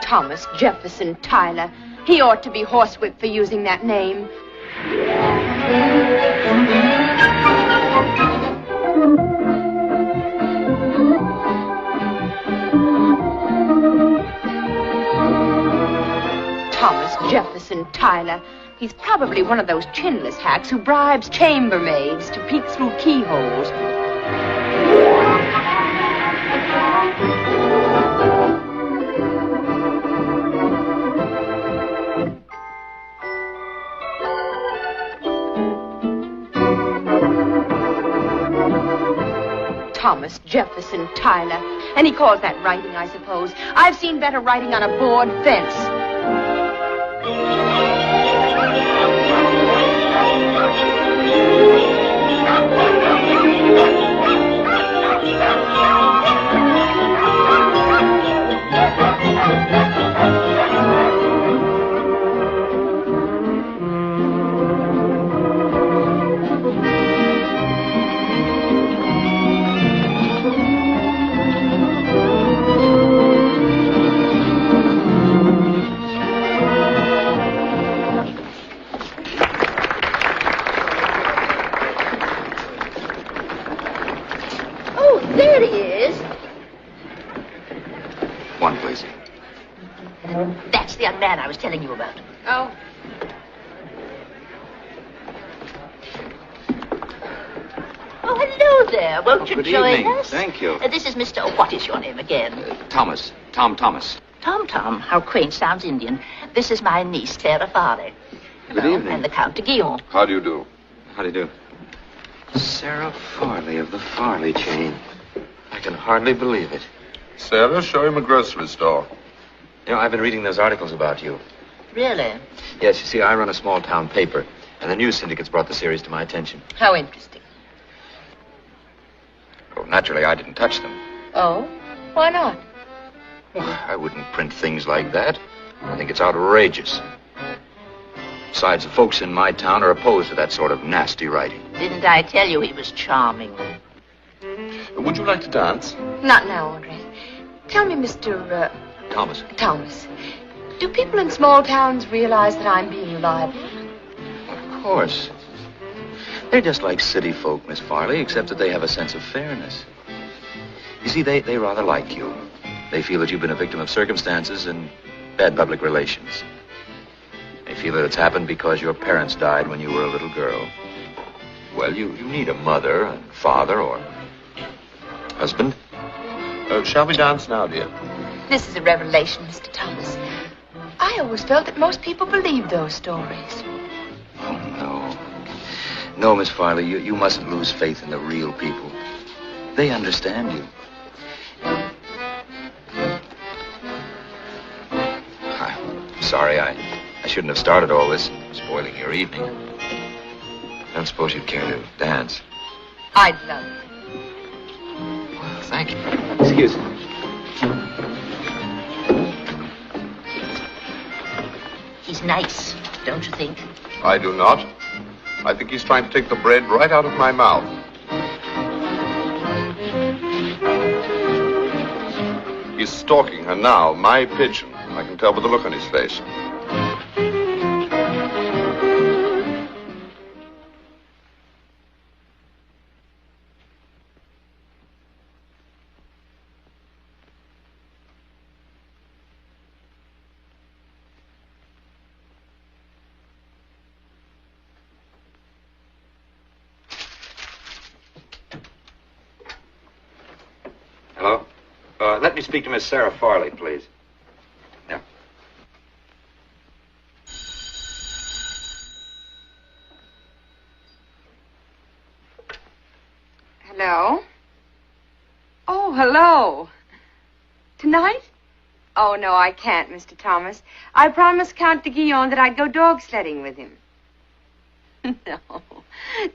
Thomas Jefferson Tyler. He ought to be horsewhipped for using that name. Thomas Jefferson Tyler. He's probably one of those chinless hacks who bribes chambermaids to peek through keyholes. Thomas Jefferson Tyler. And he calls that writing, I suppose. I've seen better writing on a board fence. There he is. One, please. That's the young man I was telling you about. Oh. Oh, hello there. Won't you Good join evening. us? Thank you. This is Mr. What is your name again? Thomas. Tom Thomas. Tom. How quaint. Sounds Indian. This is my niece, Sarah Farley. Good evening. And the Count de Guillaume. How do you do? How do you do? Sarah Farley of the Farley chain. I can hardly believe it. Sarah, show him a grocery store. You know, I've been reading those articles about you. Really? Yes, you see, I run a small town paper, and the news syndicates brought the series to my attention. How interesting. Oh, naturally, I didn't touch them. Oh? Why not? I wouldn't print things like that. I think it's outrageous. Besides, the folks in my town are opposed to that sort of nasty writing. Didn't I tell you he was charming? Would you like to dance? Not now, Audrey. Tell me, Mr. Thomas. Thomas, do people in small towns realize that I'm being reliable? Of course. They're just like city folk, Miss Farley, except that they have a sense of fairness. You see, they rather like you. They feel that you've been a victim of circumstances and bad public relations. They feel that it's happened because your parents died when you were a little girl. Well, you need a mother and father or husband. Shall we dance now, dear? This is a revelation, Mr. Thomas. I always felt that most people believed those stories. Oh, no. No, Miss Farley, you mustn't lose faith in the real people. They understand you. I'm sorry, I shouldn't have started all this, spoiling your evening. I don't suppose you'd care to dance. I'd love it. Well, thank you. Excuse me. He's nice, don't you think? I do not. I think he's trying to take the bread right out of my mouth. He's stalking her now, my pigeon. I can tell by the look on his face. Hello? Let me speak to Miss Sarah Farley, please. Yeah. Hello? Oh, hello. Tonight? Oh, no, I can't, Mr. Thomas. I promised Count de Guillaume that I'd go dog sledding with him. No,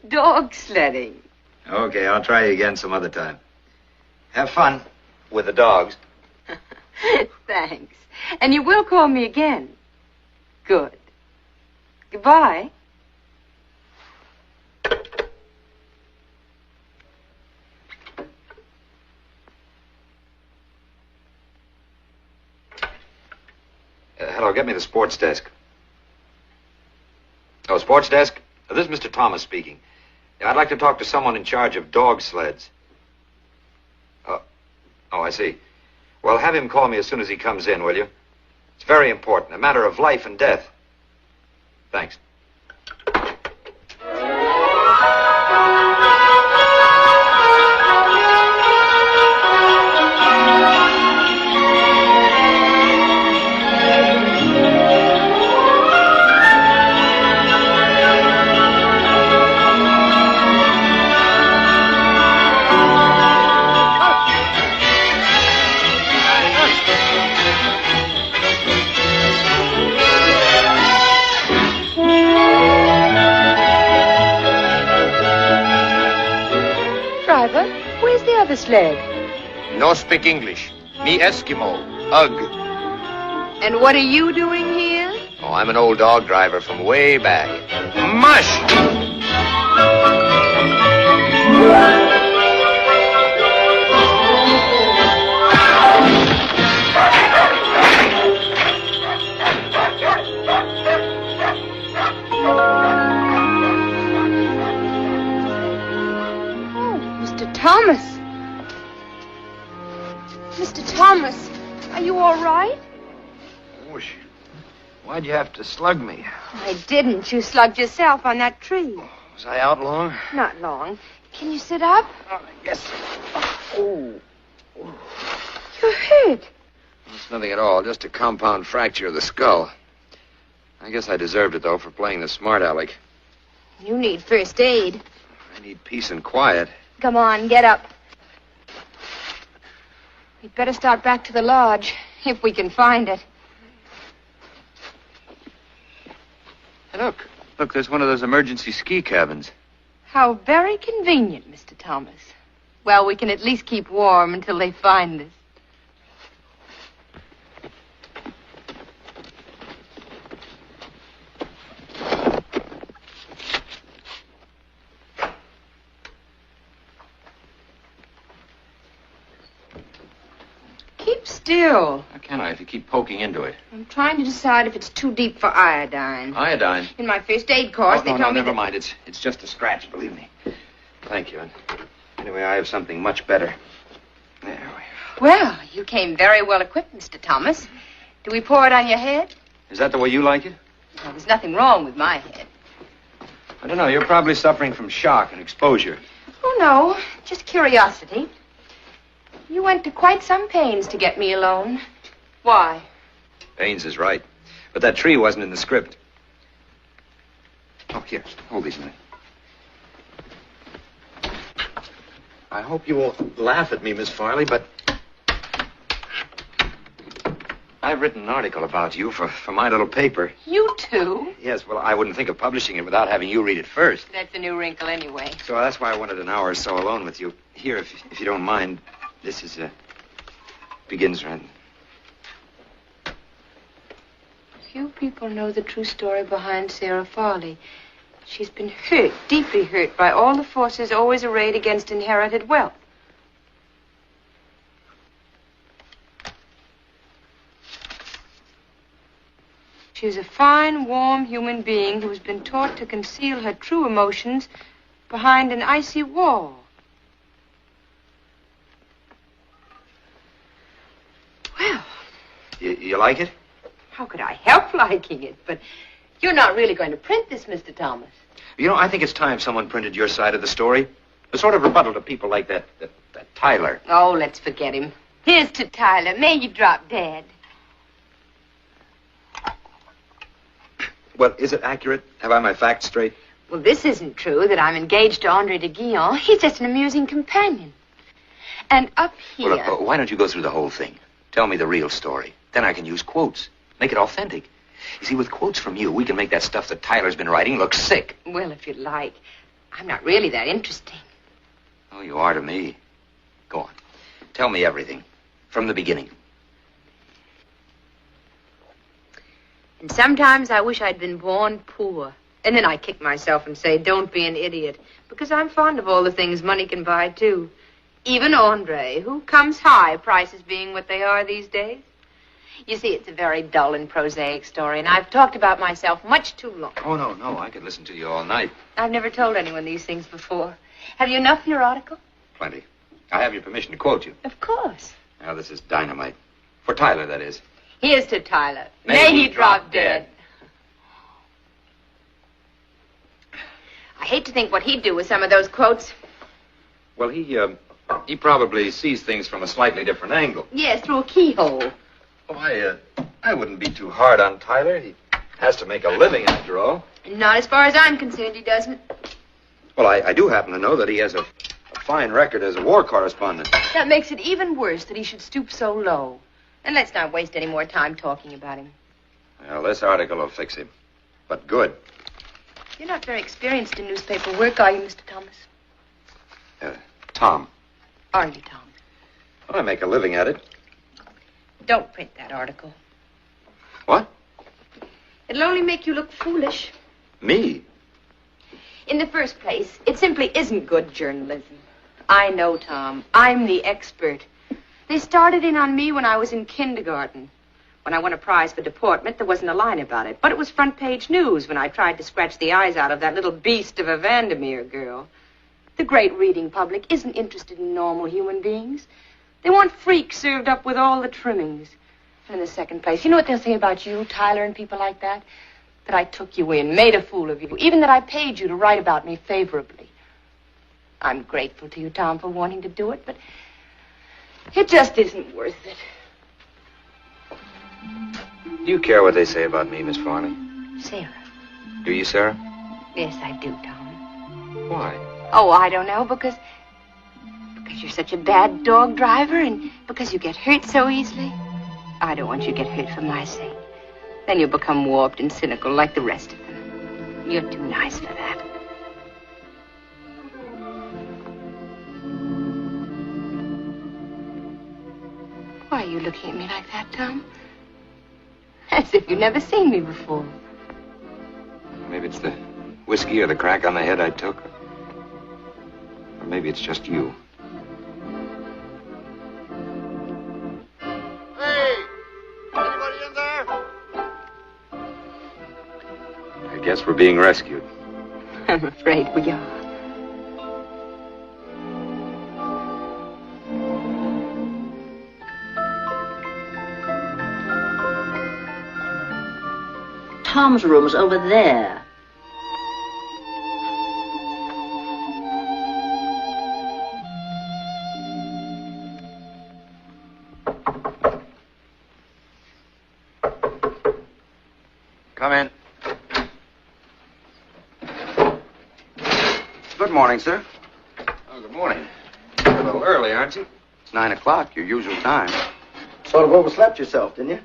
dog sledding. Okay, I'll try you again some other time. Have fun with the dogs. Thanks. And you will call me again. Good. Goodbye. Hello, get me the sports desk. Oh, sports desk? This is Mr. Thomas speaking. Yeah, I'd like to talk to someone in charge of dog sleds. Oh, I see. Well, have him call me as soon as he comes in, will you? It's very important, a matter of life and death. Thanks. Where's the other sled? No speak English. Me Eskimo. Ugh. And what are you doing here? Oh, I'm an old dog driver from way back. Mush! Thomas! Mr. Thomas, are you all right? Whoosh. Why'd you have to slug me? I didn't. You slugged yourself on that tree. Was I out long? Not long. Can you sit up? Yes. Oh. You're hurt. It's nothing at all. Just a compound fracture of the skull. I guess I deserved it, though, for playing the smart aleck. You need first aid. I need peace and quiet. Come on, get up. We'd better start back to the lodge, if we can find it. Hey, look, there's one of those emergency ski cabins. How very convenient, Mr. Thomas. Well, we can at least keep warm until they find us. Still. How can I if you keep poking into it? I'm trying to decide if it's too deep for iodine. Iodine? In my first aid course, they told me never mind. It's just a scratch, believe me. Thank you. And anyway, I have something much better. There we are. Well, you came very well equipped, Mr. Thomas. Do we pour it on your head? Is that the way you like it? Well, there's nothing wrong with my head. I don't know. You're probably suffering from shock and exposure. Oh, no. Just curiosity. You went to quite some pains to get me alone. Why? Baines is right. But that tree wasn't in the script. Oh, here. Hold these a minute. I hope you won't laugh at me, Miss Farley, but I've written an article about you for my little paper. You too? Yes, well, I wouldn't think of publishing it without having you read it first. That's a new wrinkle anyway. So that's why I wanted an hour or so alone with you. Here, if you don't mind, this is, begins right. Few people know the true story behind Sarah Farley. She's been hurt, deeply hurt, by all the forces always arrayed against inherited wealth. She's a fine, warm human being who's been taught to conceal her true emotions behind an icy wall. Well. You like it? How could I help liking it? But you're not really going to print this, Mr. Thomas. You know, I think it's time someone printed your side of the story. A sort of rebuttal to people like that Tyler. Oh, let's forget him. Here's to Tyler. May you drop dead. Well, is it accurate? Have I my facts straight? Well, this isn't true, that I'm engaged to Andre de Guillon. He's just an amusing companion. And up here... Well, look, why don't you go through the whole thing? Tell me the real story. Then I can use quotes. Make it authentic. You see, with quotes from you, we can make that stuff that Tyler's been writing look sick. Well, if you like. I'm not really that interesting. Oh, you are to me. Go on. Tell me everything. From the beginning. And sometimes I wish I'd been born poor. And then I kick myself and say, don't be an idiot. Because I'm fond of all the things money can buy, too. Even Andre, who comes high, prices being what they are these days. You see, it's a very dull and prosaic story, and I've talked about myself much too long. Oh, no. I could listen to you all night. I've never told anyone these things before. Have you enough in your article? Plenty. I have your permission to quote you. Of course. Now, this is dynamite. For Tyler, that is. Here's to Tyler. May he drop dead. I hate to think what he'd do with some of those quotes. Well, he probably sees things from a slightly different angle. Yes, through a keyhole. Oh, I wouldn't be too hard on Tyler. He has to make a living, after all. Not as far as I'm concerned, he doesn't. Well, I do happen to know that he has a fine record as a war correspondent. That makes it even worse that he should stoop so low. And let's not waste any more time talking about him. Well, this article will fix him. But good. You're not very experienced in newspaper work, are you, Mr. Thomas? Tom. Are you, Tom? Well, I make a living at it. Don't print that article. What? It'll only make you look foolish. Me? In the first place, it simply isn't good journalism. I know, Tom. I'm the expert. They started in on me when I was in kindergarten. When I won a prize for deportment, there wasn't a line about it. But it was front page news when I tried to scratch the eyes out of that little beast of a Vandermeer girl. The great reading public isn't interested in normal human beings. They want freaks served up with all the trimmings. And in the second place, you know what they'll say about you, Tyler, and people like that? That I took you in, made a fool of you, even that I paid you to write about me favorably. I'm grateful to you, Tom, for wanting to do it, but it just isn't worth it. Do you care what they say about me, Miss Farley? Sarah. Do you, Sarah? Yes, I do, Tom. Why? Oh, I don't know, because you're such a bad dog driver and because you get hurt so easily. I don't want you to get hurt for my sake. Then you'll become warped and cynical like the rest of them. You're too nice for that. Why are you looking at me like that, Tom? As if you've never seen me before. Maybe it's the whiskey or the crack on the head I took. Or maybe it's just you. Hey! Anybody in there? I guess we're being rescued. I'm afraid we are. Tom's room's over there. Come in. Good morning, sir. Oh, good morning. You're a little early, aren't you? It's 9 o'clock, your usual time. Sort of overslept yourself, didn't you?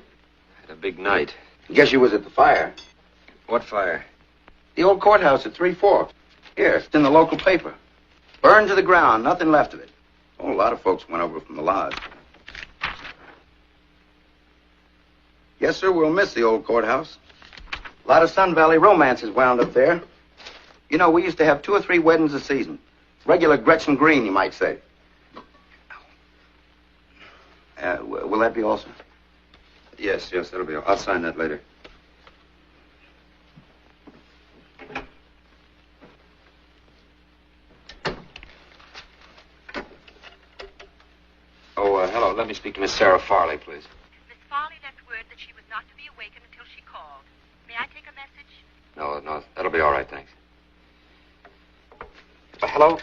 Had a big night. Guess you was at the fire. What fire? The old courthouse at 3 Forks. Here, it's in the local paper. Burned to the ground, nothing left of it. Oh, a lot of folks went over from the lodge. Yes, sir, we'll miss the old courthouse. A lot of Sun Valley romances wound up there. You know, we used to have 2 or 3 weddings a season. Regular Gretchen Green, you might say. Will that be all, sir? Yes, that'll be all. I'll sign that later. Oh, hello. Let me speak to Miss Sarah Farley, please. Miss Farley left word that she was not to be awakened until she called. May I take a message? No, that'll be all right, thanks. Hello?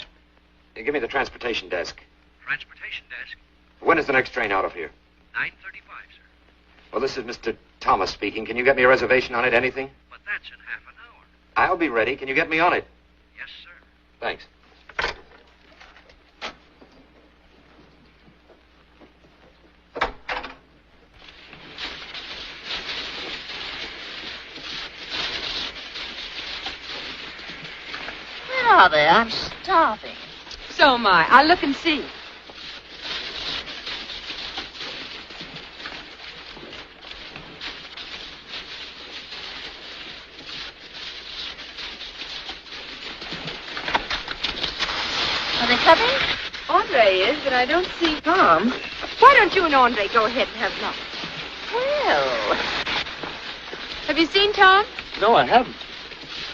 Give me the transportation desk. Transportation desk? When is the next train out of here? 9:35, sir. Well, this is Mr. Thomas speaking. Can you get me a reservation on it? Anything? But that's in half an hour. I'll be ready. Can you get me on it? Yes, sir. Thanks. Where are they? I'm starving. So am I. I'll look and see. Are they coming? Andre is, but I don't see Tom. Why don't you and Andre go ahead and have lunch? Well, Have you seen Tom? No, I haven't.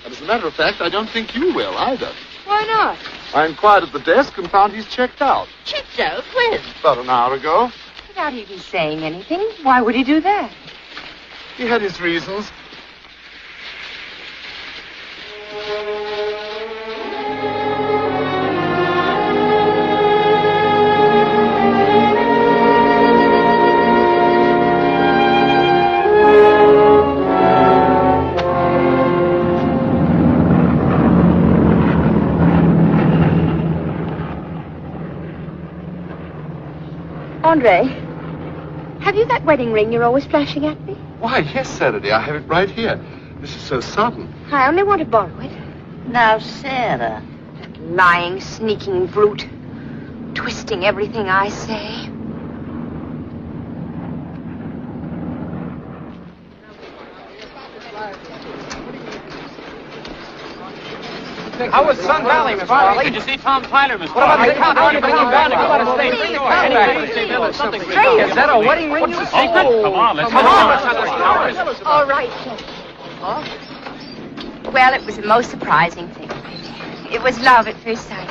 And as a matter of fact, I don't think you will either. Why not? I inquired at the desk and found he's checked out. checked out when? About an hour ago. Without even saying anything. Why would he do that? He had his reasons. Andre, have you that wedding ring you're always flashing at me? Why, yes, Saturday. I have it right here. This is so sudden. I only want to borrow it. Now, Sarah. That lying, sneaking brute. Twisting everything I say. How was Sun Valley, Miss Farley? Did you see Tom Tyler, Miss Farley? What about the count? How are you bringing him back? Is that a wedding ring? What's the secret? Come on, let's go. All right, Kate. Well, it was the most surprising thing. It was love at first sight.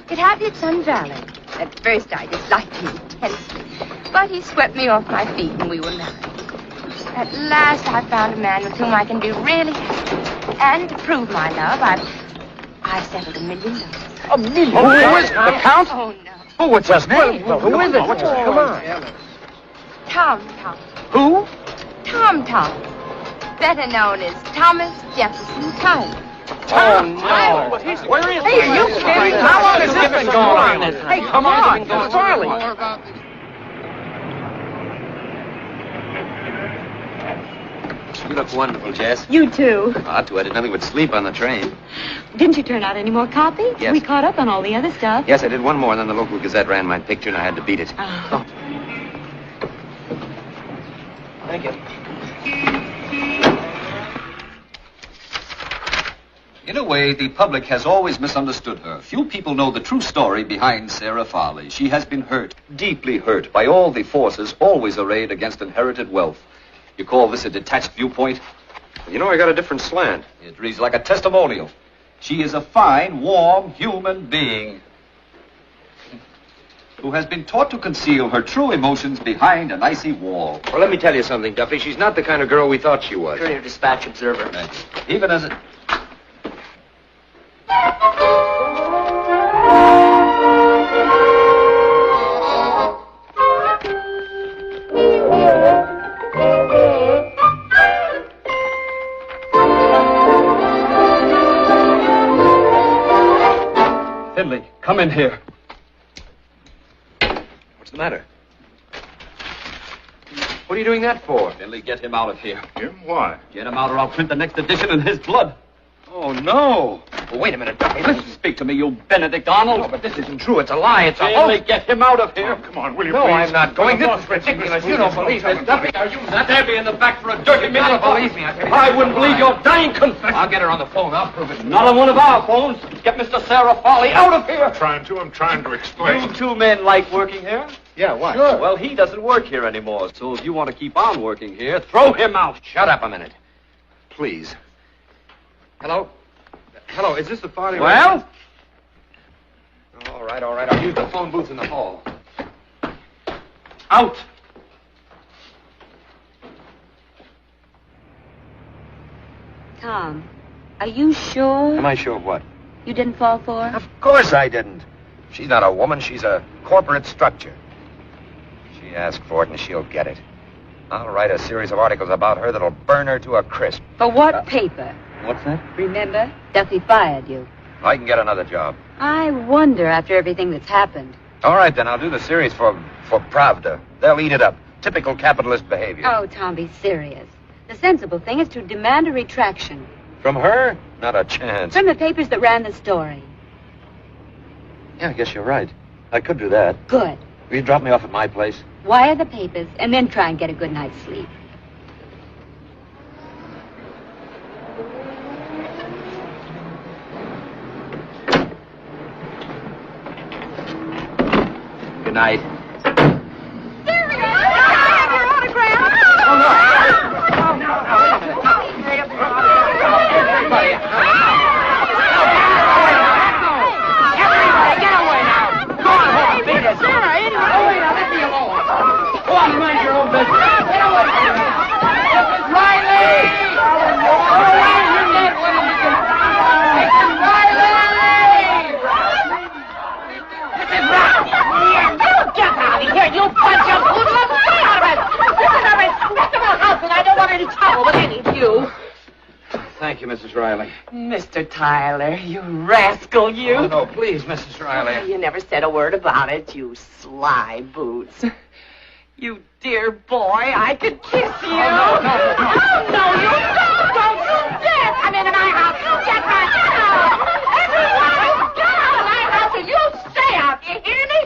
It happened at Sun Valley. At first, I disliked him intensely. But he swept me off my feet and we were married. At last, I found a man with whom I can be really happy. And to prove my love, I've settled $1 million. $1 million? Who is it? The Count? Oh, no. Oh, what's his name? Well, who is it? Come on. Tom. Who? Tom. Better known as Thomas Jefferson Tyler. Oh, no. Where is he? Hey, are you kidding? How long has this been going on? Hey, come on. Miss Farley. You look wonderful, Jess. You too. Ought to. I did nothing but sleep on the train. Didn't you turn out any more copies? Yes. We caught up on all the other stuff. Yes, I did one more, and then the local Gazette ran my picture, and I had to beat it. Oh. Thank you. In a way, the public has always misunderstood her. Few people know the true story behind Sarah Farley. She has been hurt, deeply hurt, by all the forces always arrayed against inherited wealth. You call this a detached viewpoint? You know, I got a different slant. It reads like a testimonial. She is a fine, warm human being who has been taught to conceal her true emotions behind an icy wall. Well, let me tell you something, Duffy. She's not the kind of girl we thought she was. Courier Dispatch Observer. Even as it... Finley, come in here. What's the matter? What are you doing that for? Finley, get him out of here. Him? Why? Get him out or I'll print the next edition in his blood. Oh, no. Well, wait a minute, Duffy. Listen, speak to me, you Benedict Arnold. No, but this isn't true. It's a lie. It's a Finley, hoax. get him out of here. Oh, come on, will you No, please? I'm not going. This is ridiculous. You don't believe me. Duffy, are you That stab me in the back for a dirty You million. don't believe me. I tell you. I wouldn't believe your dying confession. I'll get her on the phone. I'll prove it. Not on one of our phones. Get Mr. Sarah Farley out of here. I'm trying to explain. You two men like working here? Yeah, what? Sure. Well, he doesn't work here anymore, so if you want to keep on working here, throw him out. Shut up a minute. Please. Hello? Hello, is this the party? Well? All right. I'll use the phone booth in the hall. Out. Tom, are you sure Am I sure of what? you didn't fall for her? Of course I didn't. She's not a woman. She's a corporate structure. She asked for it, and she'll get it. I'll write a series of articles about her that'll burn her to a crisp. For what paper? What's that? Remember, Duffy fired you. I can get another job. I wonder, after everything that's happened. All right, then. I'll do the series for Pravda. They'll eat it up. Typical capitalist behavior. Oh, Tom, be serious. The sensible thing is to demand a retraction From her? Not a chance. from the papers that ran the story. Yeah, I guess you're right. I could do that. Good. Will you drop me off at my place? Wire the papers and then try and get a good night's sleep. Good night. There we are. Your autograph. Thank you, Mrs. Riley. Mr. Tyler, you rascal, you. Oh, no, please, Mrs. Riley. You never said a word about it, you sly boots. You dear boy, I could kiss you. Oh, no. Oh, no, you don't. Don't you dare come into my house. You get right out. Everyone, you get out of my house and you stay out. You hear me?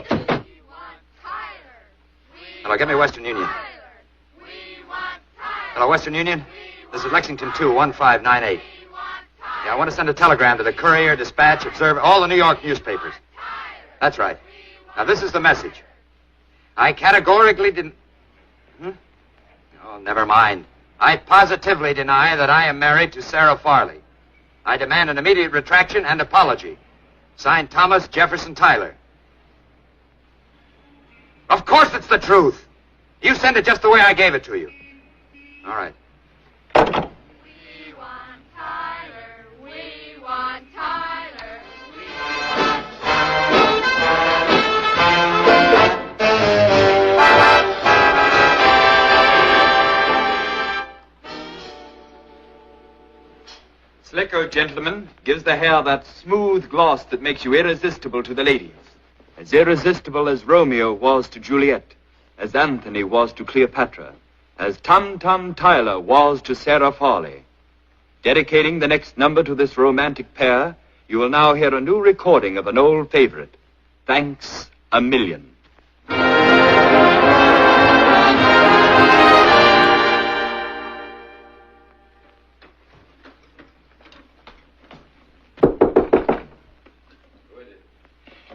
Hello, get me Western Union. Hello, Western Union. This is Lexington 21598. Yeah, I want to send a telegram to the Courier, Dispatch, Observer, all the New York newspapers. That's right. Now, this is the message. I categorically didn't... Oh, never mind. I positively deny that I am married to Sarah Farley. I demand an immediate retraction and apology. Signed, Thomas Jefferson Tyler. Of course it's the truth. You send it just the way I gave it to you. All right. Slicker, gentlemen, gives the hair that smooth gloss that makes you irresistible to the ladies. As irresistible as Romeo was to Juliet, as Anthony was to Cleopatra, as Tum Tum Tyler was to Sarah Farley. Dedicating the next number to this romantic pair, you will now hear a new recording of an old favorite. Thanks a million.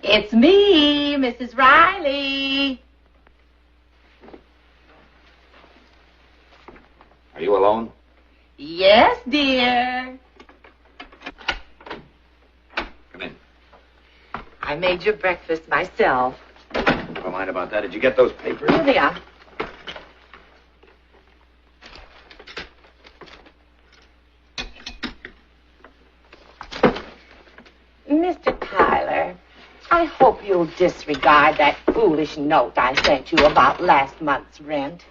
It's me, Mrs. Riley. Are you alone? Yes, dear. Come in. I made your breakfast myself. Never mind about that. Did you get those papers? Here they are. Mr. Tyler, I hope you'll disregard that foolish note I sent you about last month's rent.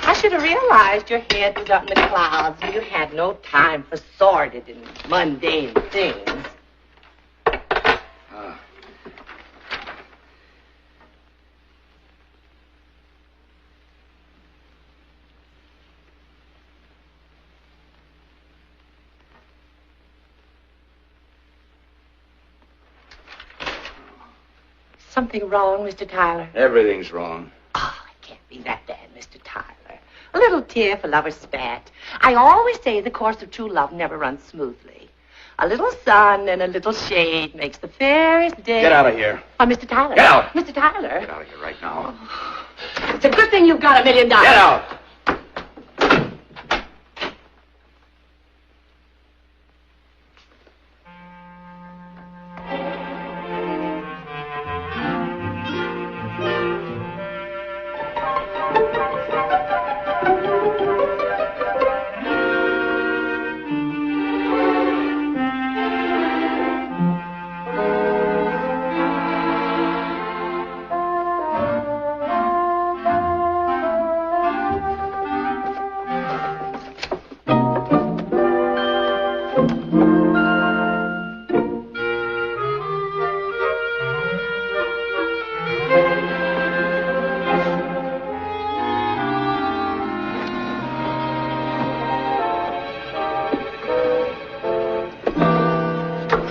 I should have realized your head was up in the clouds and you had no time for sordid and mundane things. Something wrong, Mr. Tyler? Everything's wrong. Oh, it can't be that bad, Mr. Tyler. A little tear for lover's spat. I always say the course of true love never runs smoothly. A little sun and a little shade makes the fairest day. Get out of here. Oh, Mr. Tyler. Get out. Mr. Tyler. Get out of here right now. It's a good thing you've got $1 million. Get out.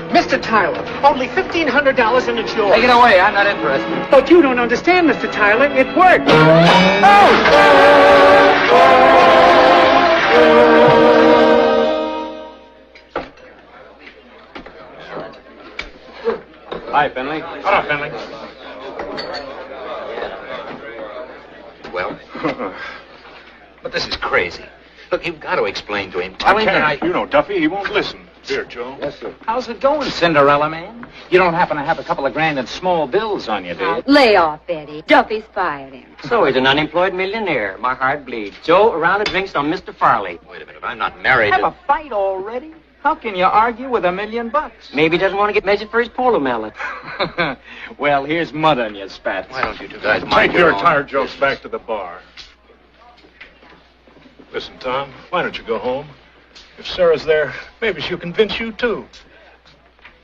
Mr. Tyler, only $1,500 and it's yours. Take it away. I'm not interested. But you don't understand, Mr. Tyler. It worked. Hi, Finley. Hello, Finley. Well? But this is crazy. Look, you've got to explain to him. I can't. You know, Duffy, he won't listen. Here, Joe. Yes, sir. How's it going, Cinderella man? You don't happen to have a couple of grand in small bills on you, do you? Lay off, Betty. Duffy's fired him. So he's an unemployed millionaire. My heart bleeds. Joe, a round of drinks on Mr. Farley. Wait a minute, I'm not married. Have a fight already? How can you argue with $1 million? Maybe he doesn't want to get measured for his polo mallet. Well, here's mud on your spats. Why don't you two guys Take mind your own tired jokes business? back to the bar. Listen, Tom, why don't you go home? If Sarah's there, maybe she'll convince you, too.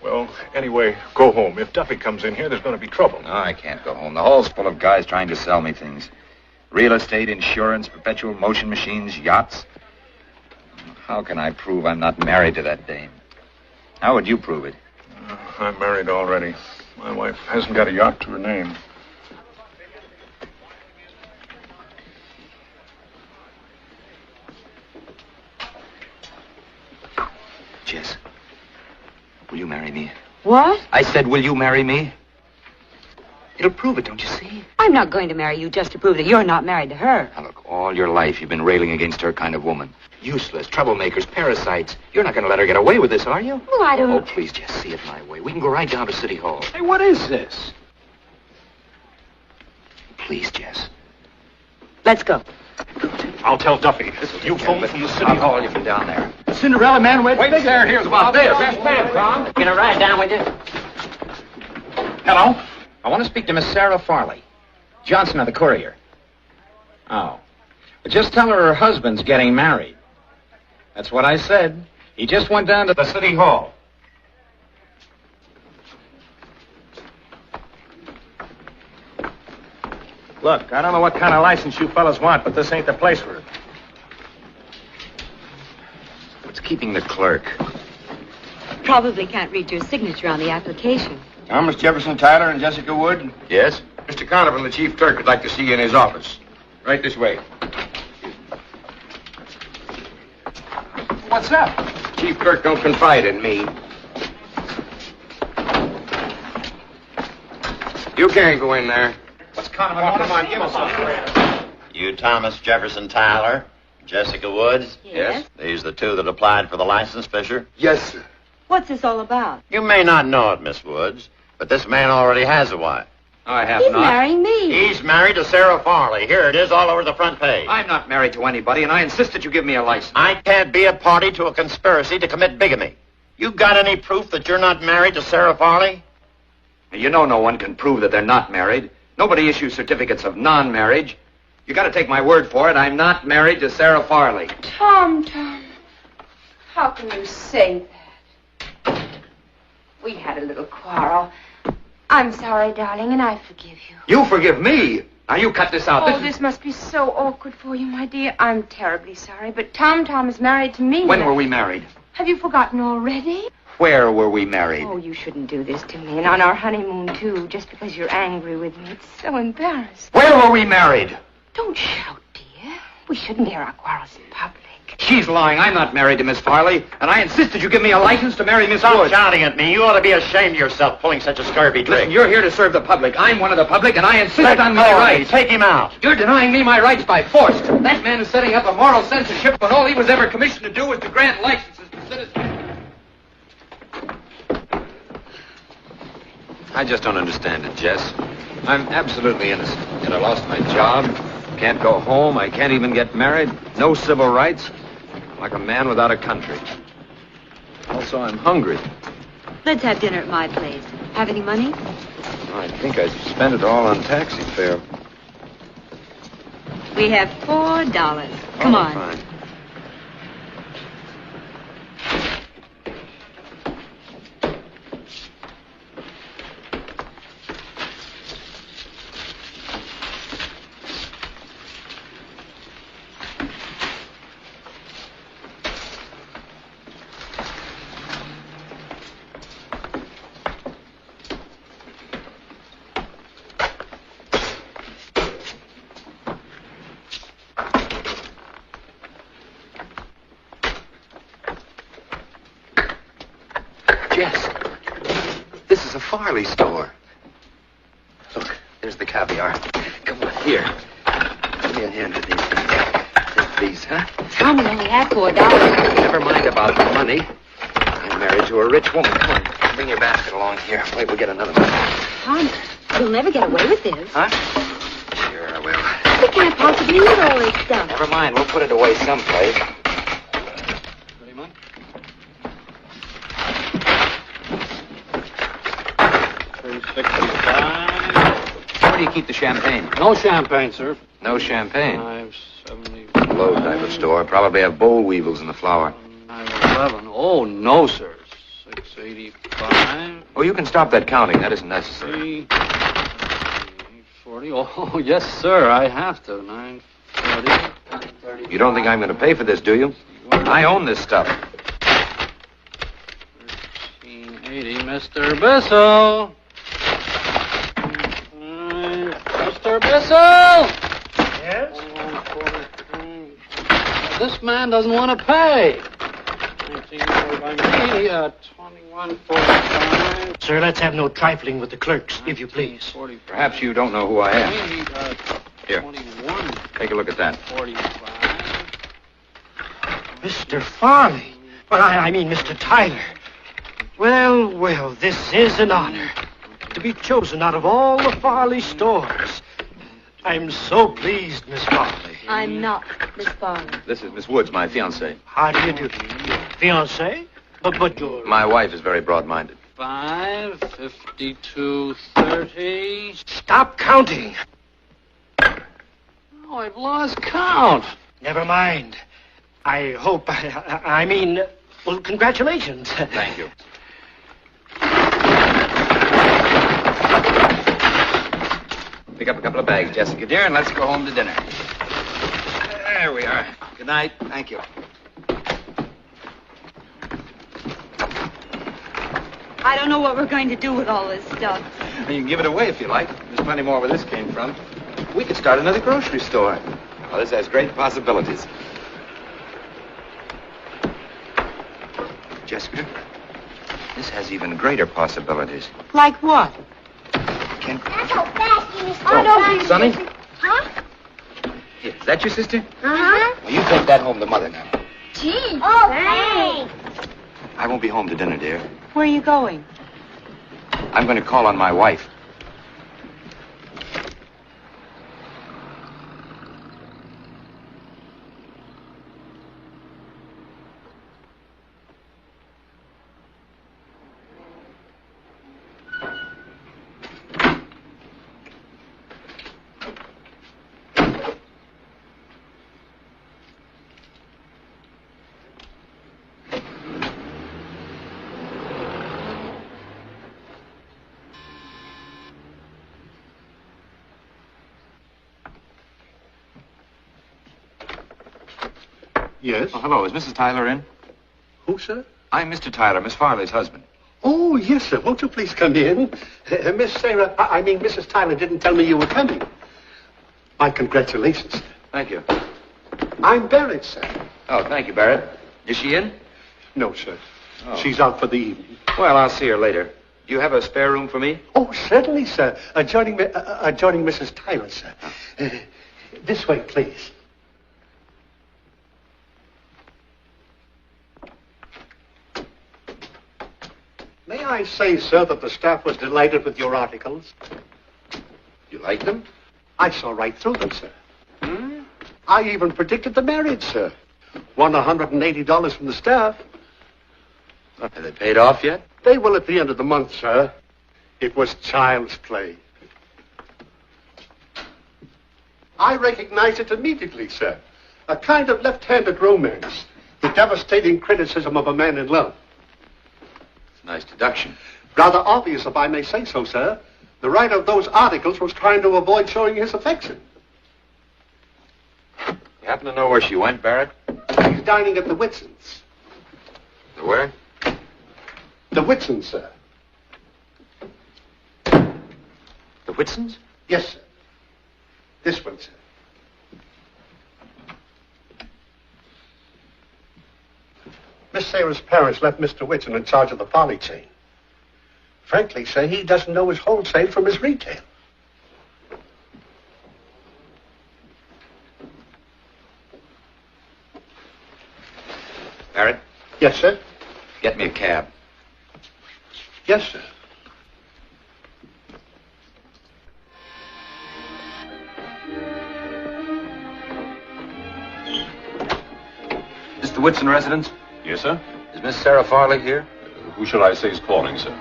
Well, anyway, go home. If Duffy comes in here, there's going to be trouble. No, I can't go home. The hall's full of guys trying to sell me things. Real estate, insurance, perpetual motion machines, yachts. How can I prove I'm not married to that dame? How would you prove it? I'm married already. My wife hasn't got a yacht to her name. Jess, will you marry me? What? I said, will you marry me? It'll prove it, don't you see? I'm not going to marry you just to prove that you're not married to her. Now, look, all your life you've been railing against her kind of woman. Useless, troublemakers, parasites. You're not going to let her get away with this, are you? Well, I don't... Oh, please, Jess, see it my way. We can go right down to City Hall. Hey, what is this? Please, Jess. Let's go. I'll tell Duffy. You phone from the City I'll Hall. call you from down there. Cinderella man, wait there. Here's about this. Best man, Tom. Get a ride down with you. Hello? I want to speak to Miss Sarah Farley. Johnson of the Courier. Oh. But just tell her husband's getting married. That's what I said. He just went down to the City Hall. Look, I don't know what kind of license you fellas want, but this ain't the place for it. What's keeping the clerk? Probably can't read your signature on the application. Thomas Jefferson Tyler and Jessica Wood. Yes? Mr. Conover, the chief clerk, would like to see you in his office. Right this way. What's up? Chief clerk don't confide in me. You can't go in there. What's Conover? Come on, give us something. You Thomas Jefferson Tyler, Jessica Woods? Yes? These the two that applied for the license, Fisher? Yes, sir. What's this all about? You may not know it, Miss Woods, but this man already has a wife. I have He's not. marrying me. He's married to Sarah Farley. Here it is all over the front page. I'm not married to anybody, and I insist that you give me a license. I can't be a party to a conspiracy to commit bigamy. You got any proof that you're not married to Sarah Farley? You know no one can prove that they're not married. Nobody issues certificates of non-marriage. You got to take my word for it. I'm not married to Sarah Farley. Tom, how can you say that? We had a little quarrel. I'm sorry, darling, and I forgive you. You forgive me. Now you cut this out. Oh, this must be so awkward for you, my dear. I'm terribly sorry, but Tom is married to me. When were we married? Have you forgotten already? Where were we married? Oh, you shouldn't do this to me, and on our honeymoon, too, just because you're angry with me. It's so embarrassing. Where were we married? Don't shout, dear. We shouldn't air our quarrels in public. She's lying. I'm not married to Miss Farley, and I insist that you give me a license to marry Miss Stop Woods. shouting at me. You ought to be ashamed of yourself pulling such a scurvy trick. Listen, you're here to serve the public. I'm one of the public, and I insist Let on go my of me. rights. Take him out. You're denying me my rights by force. That man is setting up a moral censorship when all he was ever commissioned to do was to grant licenses to citizens. I just don't understand it, Jess. I'm absolutely innocent. Yet I lost my job. Can't go home. I can't even get married. No civil rights. Like a man without a country. Also, I'm hungry. Let's have dinner at my place. Have any money? I think I spent it all on taxi fare. We have $4. Come on. Fine. Jess, this is a Farley store. Look, there's the caviar. Come on, here. Give me a hand with these things. please, huh? Tom only had $4. Never mind about the money. I'm married to a rich woman. Come on, bring your basket along here. Wait, we'll get another one. Tom, you'll never get away with this. Huh? Sure, I will. We can't possibly eat all this stuff. Never mind, we'll put it away someplace. Ready, Mike? $3.65. Where do you keep the champagne? No champagne, sir. No champagne. $5.70. Low type of store. Probably have boll weevils in the flour. $9.11. Oh, no, sir. $6.85. Oh, you can stop that counting. That isn't necessary. $8.40. Oh, yes, sir. I have to. $9.40. You don't think I'm going to pay for this, do you? I own this stuff. $13.80. Mr. Bissell. Mr. Bissell. Yes? This man doesn't want to pay. 21.45. Sir, let's have no trifling with the clerks, if you please. Perhaps you don't know who I am. Here. Take a look at that. Mr. Farley. Well, I mean Mr. Tyler. Well, well, this is an honor. To be chosen out of all the Farley stores. I'm so pleased, Miss Farley. I'm not Miss Farley. This is Miss Woods, my fiancée. How do you do? Fiancé? But you're... My wife is very broad-minded. 5:52:30. Stop counting. Oh, I've lost count. Never mind. I hope, I mean, well, congratulations. Thank you. Pick up a couple of bags, Jessica, dear, and let's go home to dinner. There we are. Good night. Thank you. I don't know what we're going to do with all this stuff. Well, you can give it away if you like. There's plenty more where this came from. We could start another grocery store. Well, this has great possibilities. Jessica, this has even greater possibilities. Like what? Can... Oh, Sonny? Huh? Here, is that your sister? Uh-huh. Well, you take that home to Mother now. Gee. Oh, thanks. I won't be home to dinner, dear. Where are you going? I'm going to call on my wife. Yes? Oh, hello. Is Mrs. Tyler in? Who, sir? I'm Mr. Tyler, Miss Farley's husband. Oh, yes, sir. Won't you please come in? Miss Sarah, I mean, Mrs. Tyler didn't tell me you were coming. My congratulations, sir. Thank you. I'm Barrett, sir. Oh, thank you, Barrett. Is she in? No, sir. Oh. She's out for the evening. Well, I'll see her later. Do you have a spare room for me? Oh, certainly, sir. Adjoining Mrs. Tyler, sir. This way, please. May I say, sir, that the staff was delighted with your articles? You like them? I saw right through them, sir. I even predicted the marriage, sir. Won $180 from the staff. Have they paid off yet? They will at the end of the month, sir. It was child's play. I recognized it immediately, sir. A kind of left-handed romance. The devastating criticism of a man in love. It's a nice deduction. Rather obvious, if I may say so, sir. The writer of those articles was trying to avoid showing his affection. You happen to know where she went, Barrett? He's dining at the Whitsons. The where? The Whitsons, sir. The Whitsons? Yes, sir. This one, sir. Miss Sarah's parents left Mr. Whitson in charge of the Farley chain. Frankly, sir, he doesn't know his wholesale from his retail. Barrett, Yes, sir. get me a cab. Yes, sir. Mr. Whitson residence? Yes, sir. Is Miss Sarah Farley here? Who shall I say is calling, sir?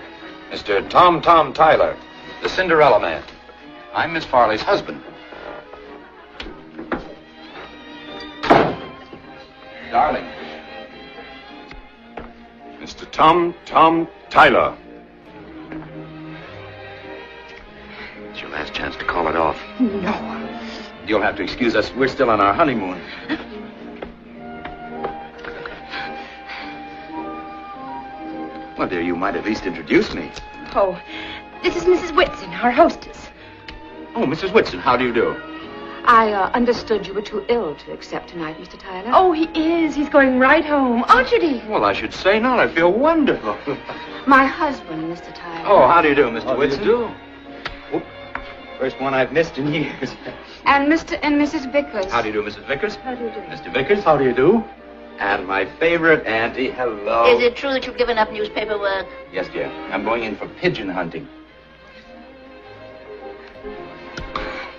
Mr. Tom Tyler, the Cinderella man. I'm Miss Farley's husband. Darling. Mr. Tom Tyler. It's your last chance to call it off. No. You'll have to excuse us. We're still on our honeymoon. Well, dear, you might at least introduce me. Oh, this is Mrs. Whitson, our hostess. Oh, Mrs. Whitson, how do you do? I understood you were too ill to accept tonight, Mr. Tyler. Oh, he is. He's going right home. Aren't you, dear? Well, I should say not. I feel wonderful. My husband, Mr. Tyler. Oh, how do you do, Mr. Whitson? do you do? Oop. First one I've missed in years. And Mr. and Mrs. Vickers. How do you do, Mrs. Vickers? How do you do? Mr. Vickers? How do you do? And my favorite auntie, hello. Is it true that you've given up newspaper work? Yes, dear. I'm going in for pigeon hunting.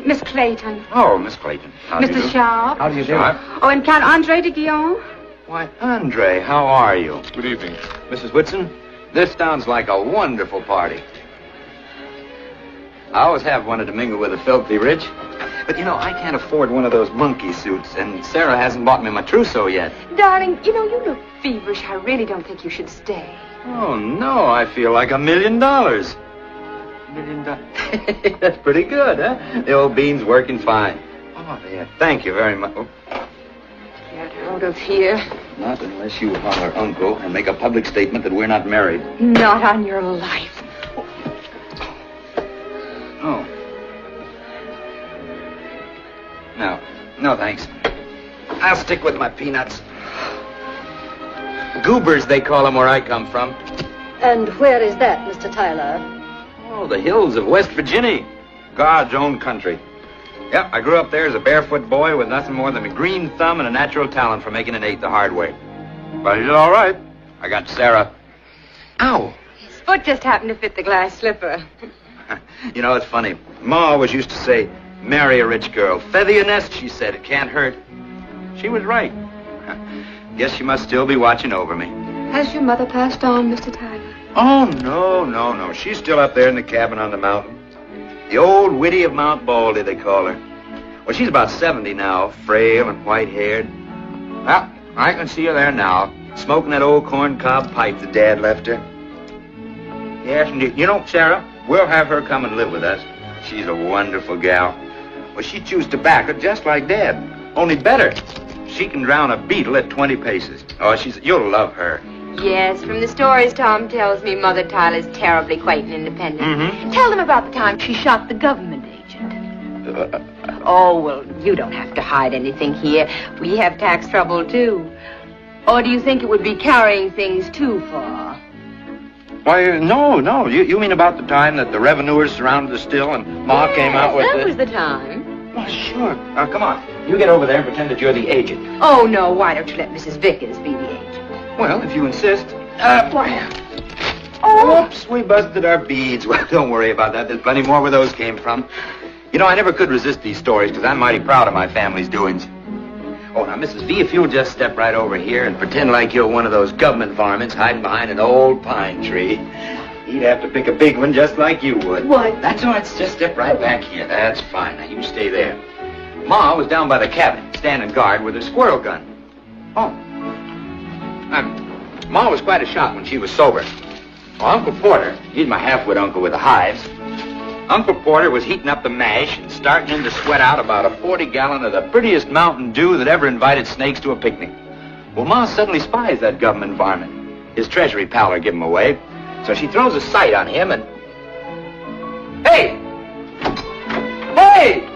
Miss Clayton. Oh, Miss Clayton. How do you do? Mr. Sharp. How do you do? Sharp. Oh, and Count Andre de Guillaume. Why, Andre, how are you? Good evening. Mrs. Whitson, this sounds like a wonderful party. I always have wanted to mingle with the filthy rich. But, you know, I can't afford one of those monkey suits, and Sarah hasn't bought me my trousseau yet. Darling, you know, you look feverish. I really don't think you should stay. Oh, no, I feel like $1 million. $1 million? That's pretty good, huh? The old bean's working fine. Oh, yeah, thank you very much. Oh, Get out of here. not unless you holler Uncle and make a public statement that we're not married. Not on your life. Oh. No, thanks. I'll stick with my peanuts. Goobers, they call them where I come from. And where is that, Mr. Tyler? Oh, the hills of West Virginia. God's own country. Yep, I grew up there as a barefoot boy with nothing more than a green thumb and a natural talent for making an eight the hard way. But I did all right. I got Sarah. Ow! His foot just happened to fit the glass slipper. You know, it's funny. Ma always used to say, marry a rich girl. Feather your nest, she said. It can't hurt. She was right. Guess she must still be watching over me. Has your mother passed on, Mr. Tyler? Oh, no. She's still up there in the cabin on the mountain. The old widdy of Mount Baldy, they call her. Well, she's about 70 now, frail and white-haired. Well, I can see her there now, smoking that old corncob pipe that Dad left her. Yes, indeed. You know, Sarah, we'll have her come and live with us. She's a wonderful gal. Well, she chews tobacco just like Dad, only better. She can drown a beetle at 20 paces. Oh, you'll love her. Yes, from the stories Tom tells me, Mother Tyler's terribly quaint and independent. Mm-hmm. Tell them about the time she shot the government agent. Oh, well, you don't have to hide anything here. We have tax trouble, too. Or do you think it would be carrying things too far? Why, no. You mean about the time that the revenuers surrounded the still and Ma came out with that was the time. Well, sure. Come on. You get over there and pretend that you're the agent. Oh, no, why don't you let Mrs. Vickers be the agent? Well, if you insist. Oh! Oops, we busted our beads. Well, don't worry about that. There's plenty more where those came from. You know, I never could resist these stories because I'm mighty proud of my family's doings. Oh, now, Mrs. V, if you'll just step right over here and pretend like you're one of those government varmints hiding behind an old pine tree. He'd have to pick a big one just like you would. What? That's all right. Just step right back here. That's fine. Now, you stay there. Ma was down by the cabin, standing guard with her squirrel gun. Oh. Ma was quite a shot when she was sober. Well, Uncle Porter, he's my half-wit uncle with the hives. Uncle Porter was heating up the mash and starting in to sweat out about a 40-gallon of the prettiest Mountain Dew that ever invited snakes to a picnic. Well, Ma suddenly spies that government varmint. His treasury pal give him away. So she throws a sight on him and... Hey! Hey!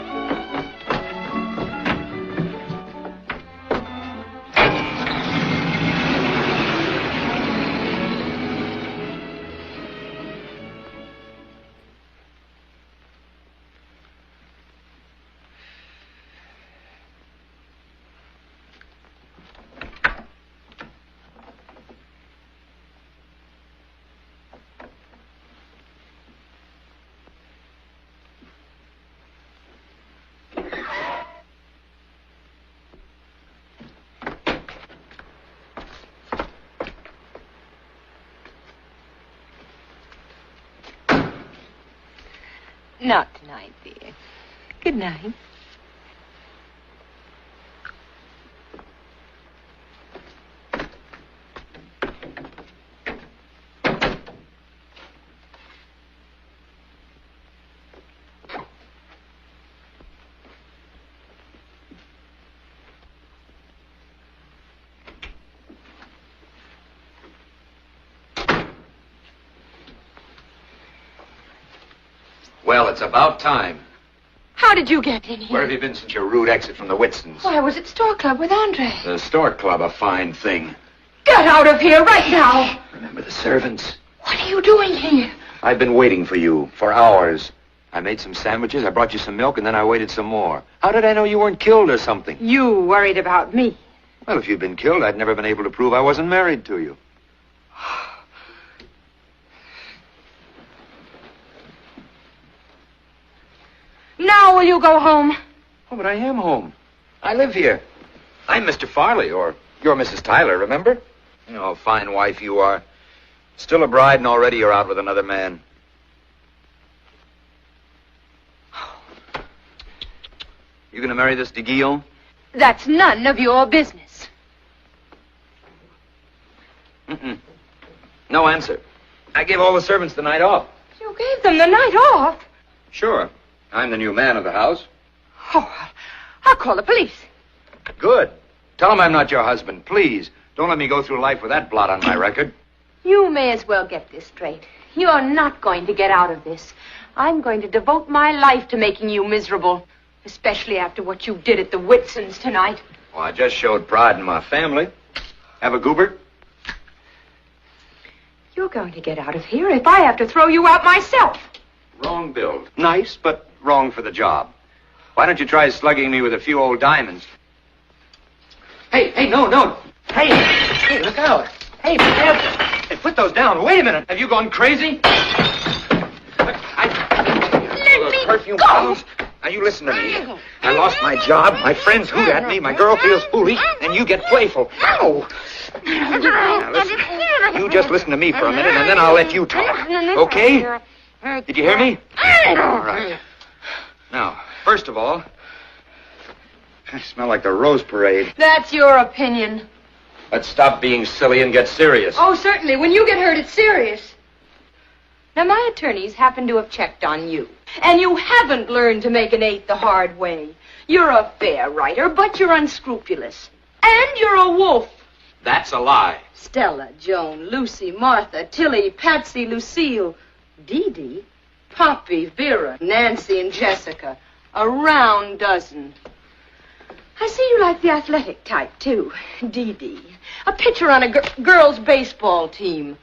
Not tonight, dear. Good night. Well, it's about time. How did you get in here? Where have you been since your rude exit from the Whitsons? Why, I was at Store Club with Andre. The Stork Club, a fine thing. Get out of here right now! Remember the servants? What are you doing here? I've been waiting for you for hours. I made some sandwiches, I brought you some milk, and then I waited some more. How did I know you weren't killed or something? You worried about me. Well, if you'd been killed, I'd never been able to prove I wasn't married to you. Now will you go home? Oh, but I am home. I live here. I'm Mr. Farley, or you're Mrs. Tyler, remember? Oh, fine wife you are. Still a bride, and already you're out with another man. You gonna marry this de Guillaume? That's none of your business. No answer. I gave all the servants the night off. You gave them the night off? Sure. I'm the new man of the house. Oh, I'll call the police. Good. Tell them I'm not your husband. Please, don't let me go through life with that blot on my record. You may as well get this straight. You're not going to get out of this. I'm going to devote my life to making you miserable, especially after what you did at the Whitsons tonight. Well, I just showed pride in my family. Have a goober? You're going to get out of here if I have to throw you out myself. Wrong build. Nice, but wrong for the job. Why don't you try slugging me with a few old diamonds? Hey, no. Hey, look out. Hey, Hey, put those down. Wait a minute. Have you gone crazy? Let me perfume go. bottles. Now, you listen to me. I lost my job. My friends hoot at me. My girl feels foolish. And you get playful. Ow! Now, listen. You just listen to me for a minute, and then I'll let you talk. Okay? Did you hear me? All right. Now, first of all, I smell like the Rose Parade. That's your opinion. Let's stop being silly and get serious. Oh, certainly. When you get hurt, it's serious. Now, my attorneys happen to have checked on you. And you haven't learned to make an eighth the hard way. You're a fair writer, but you're unscrupulous. And you're a wolf. That's a lie. Stella, Joan, Lucy, Martha, Tilly, Patsy, Lucille, Dee Dee, Poppy, Vera, Nancy, and Jessica. A round dozen. I see you like the athletic type, too. Dee Dee. A pitcher on a girls' baseball team.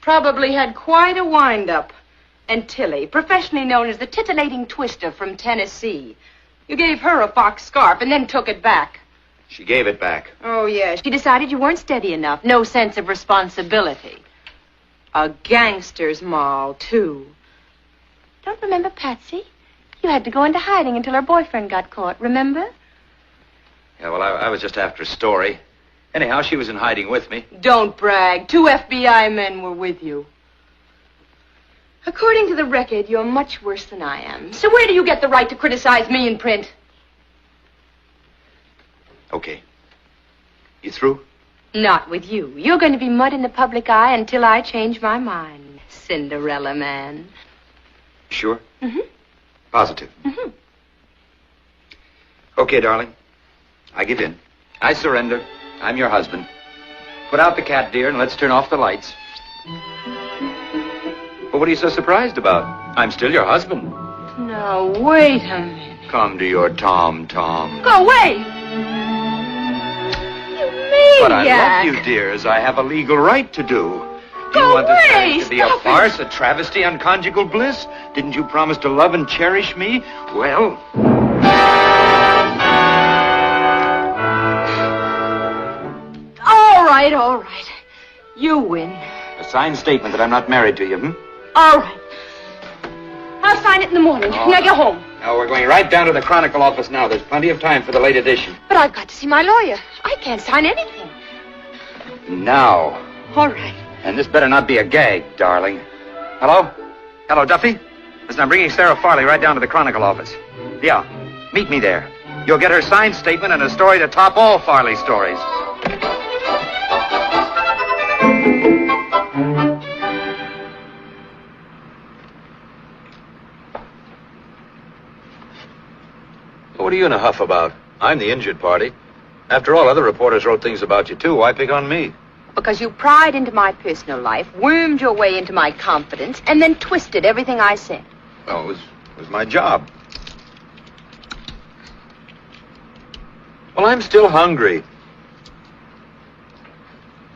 Probably had quite a wind-up. And Tilly, professionally known as the titillating twister from Tennessee. You gave her a fox scarf and then took it back. She gave it back. Oh, yes. She decided you weren't steady enough. No sense of responsibility. A gangster's moll, too. Don't remember Patsy? You had to go into hiding until her boyfriend got caught, remember? Yeah, well, I was just after a story. Anyhow, she was in hiding with me. Don't brag. 2 FBI men were with you. According to the record, you're much worse than I am. So where do you get the right to criticize me in print? Okay. You through? Not with you. You're going to be mud in the public eye until I change my mind. Cinderella man. Sure? Mm-hmm. Positive? Mm-hmm. Okay, darling. I give in. I surrender. I'm your husband. Put out the cat, dear, and let's turn off the lights. Well, what are you so surprised about? I'm still your husband. Now, wait a minute. Come to your Tom. Go away! You maniac! But I love you, dear, as I have a legal right to do. Do you Go want this away! marriage to be a Stop farce, a travesty on conjugal bliss? Didn't you promise to love and cherish me? Well... All right. You win. A signed statement that I'm not married to you, All right. I'll sign it in the morning. Oh. Now get home. Now, we're going right down to the Chronicle office now. There's plenty of time for the late edition. But I've got to see my lawyer. I can't sign anything. Now. All right. And this better not be a gag, darling. Hello? Hello, Duffy? Listen, I'm bringing Sarah Farley right down to the Chronicle office. Yeah, meet me there. You'll get her signed statement and a story to top all Farley stories. What are you in a huff about? I'm the injured party. After all, other reporters wrote things about you, too. Why pick on me? Because you pried into my personal life, wormed your way into my confidence, and then twisted everything I said. Well, it was my job. Well, I'm still hungry. It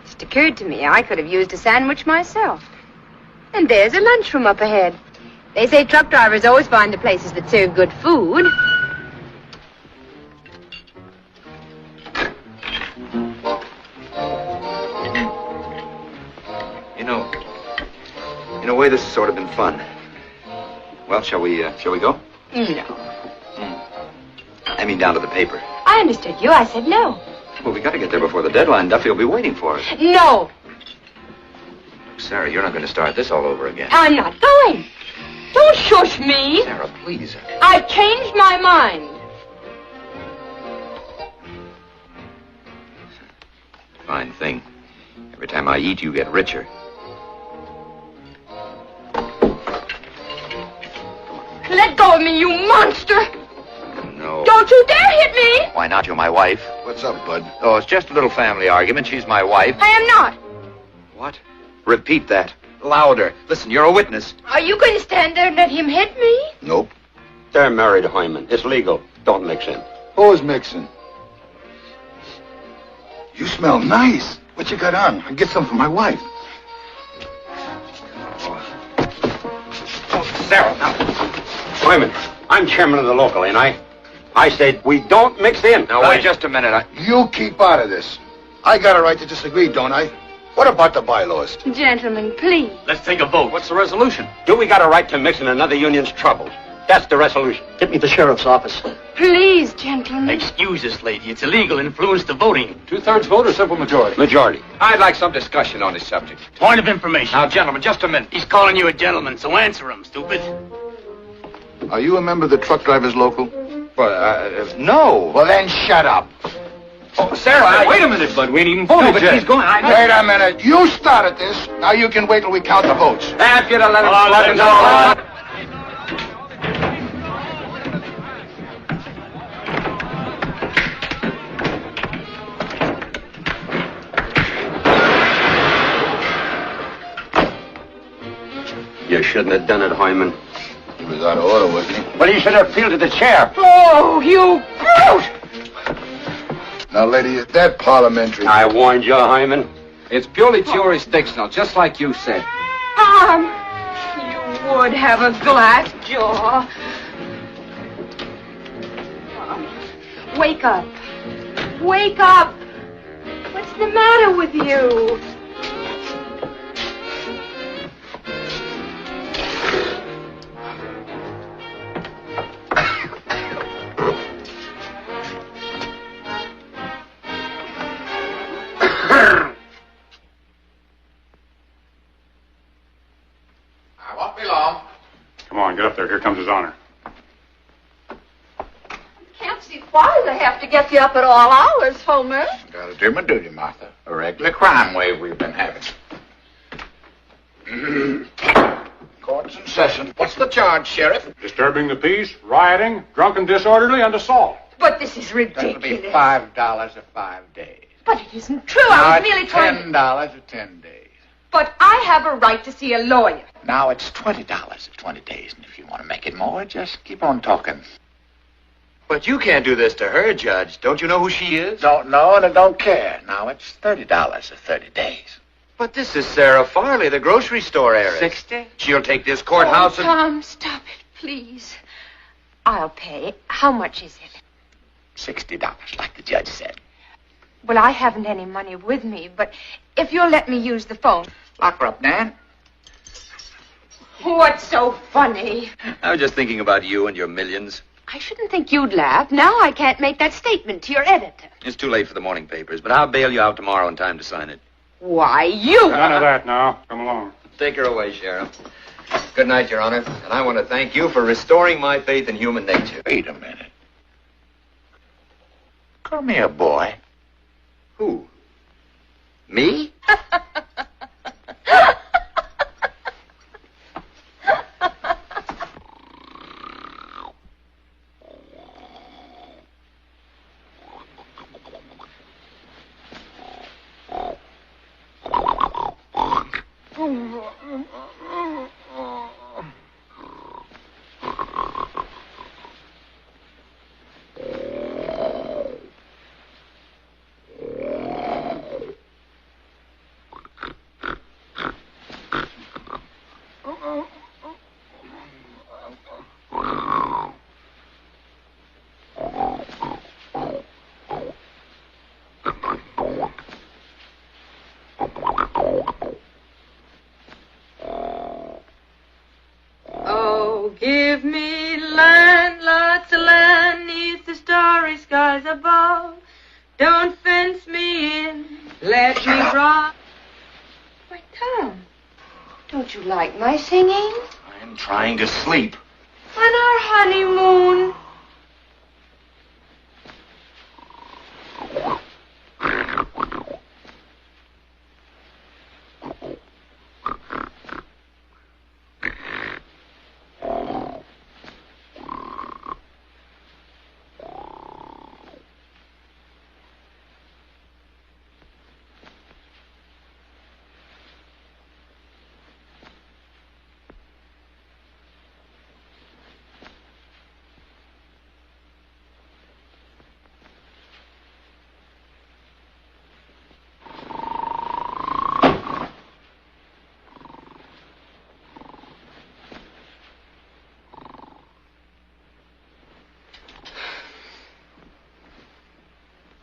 just occurred to me I could have used a sandwich myself. And there's a lunchroom up ahead. They say truck drivers always find the places that serve good food. In a way, this has sort of been fun. Well, shall we go? No. I mean, down to the paper. I understood you. I said no. Well, we got to get there before the deadline. Duffy will be waiting for us. No. Sarah, you're not going to start this all over again. I'm not going. Don't shush me. Sarah, please. I've changed my mind. Fine thing. Every time I eat, you get richer. Let go of me, you monster! No. Don't you dare hit me! Why not? You're my wife. What's up, bud? Oh, it's just a little family argument. She's my wife. I am not. What? Repeat that. Louder. Listen, you're a witness. Are you going to stand there and let him hit me? Nope. They're married, Hyman. It's legal. Don't mix in. Who's mixing? You smell nice. What you got on? I'll get some for my wife. Oh, Sarah, now. Hyman, I'm chairman of the local, ain't I? I said we don't mix in. Now, wait just a minute. You keep out of this. I got a right to disagree, don't I? What about the bylaws? Gentlemen, please. Let's take a vote. What's the resolution? Do we got a right to mix in another union's troubles? That's the resolution. Get me the sheriff's office. Please, gentlemen. Excuse us, lady. It's illegal influence to voting. 2/3 vote or simple majority? Majority. I'd like some discussion on this subject. Point of information. Now, gentlemen, just a minute. He's calling you a gentleman, so answer him, stupid. Are you a member of the truck drivers local? Well, no. Well, then shut up. Oh, Sarah, wait a minute, bud. We ain't even voted but yet. he's going. Wait a minute. You started this. Now you can wait till we count the votes. If you'd have let him let him go. You shouldn't have done it, Hyman. He was out of order, wasn't he? Well, you should have appealed to the chair. Oh, you brute! Now, lady, is that parliamentary? I warned you, Hyman. It's purely jurisdictional, just like you said. You would have a glass jaw. Wake up. Wake up. What's the matter with you? I won't be long. Come on, get up there. Here comes His Honor. Can't see why they have to get you up at all hours, Homer. Gotta do my duty, Martha. A regular crime wave we've been having. Court's in session. What's the charge, Sheriff? Disturbing the peace, rioting, drunken disorderly, and assault. But this is ridiculous. That'll be $5 for 5 days. But it isn't true. I was merely trying... $10 for 10 days. But I have a right to see a lawyer. Now it's $20 for 20 days, and if you want to make it more, just keep on talking. But you can't do this to her, Judge. Don't you know who she is? Don't know and I don't care. Now it's $30 for 30 days. But this is Sarah Farley, the grocery store heiress. 60? She'll take this courthouse and... Tom, stop it, please. I'll pay. How much is it? $60, like the judge said. Well, I haven't any money with me, but if you'll let me use the phone. Lock her up, Nan. What's so funny? I was just thinking about you and your millions. I shouldn't think you'd laugh. Now I can't make that statement to your editor. It's too late for the morning papers, but I'll bail you out tomorrow in time to sign it. Why, you... None of that now. Come along. Take her away, Sheriff. Good night, Your Honor. And I want to thank you for restoring my faith in human nature. Wait a minute. Call me a boy. Who? Me? Oh, give me land, lots of land, neath the starry skies above. Don't fence me in, let me rock. Why, Tom, don't you like my singing? I'm trying to sleep. On our honeymoon.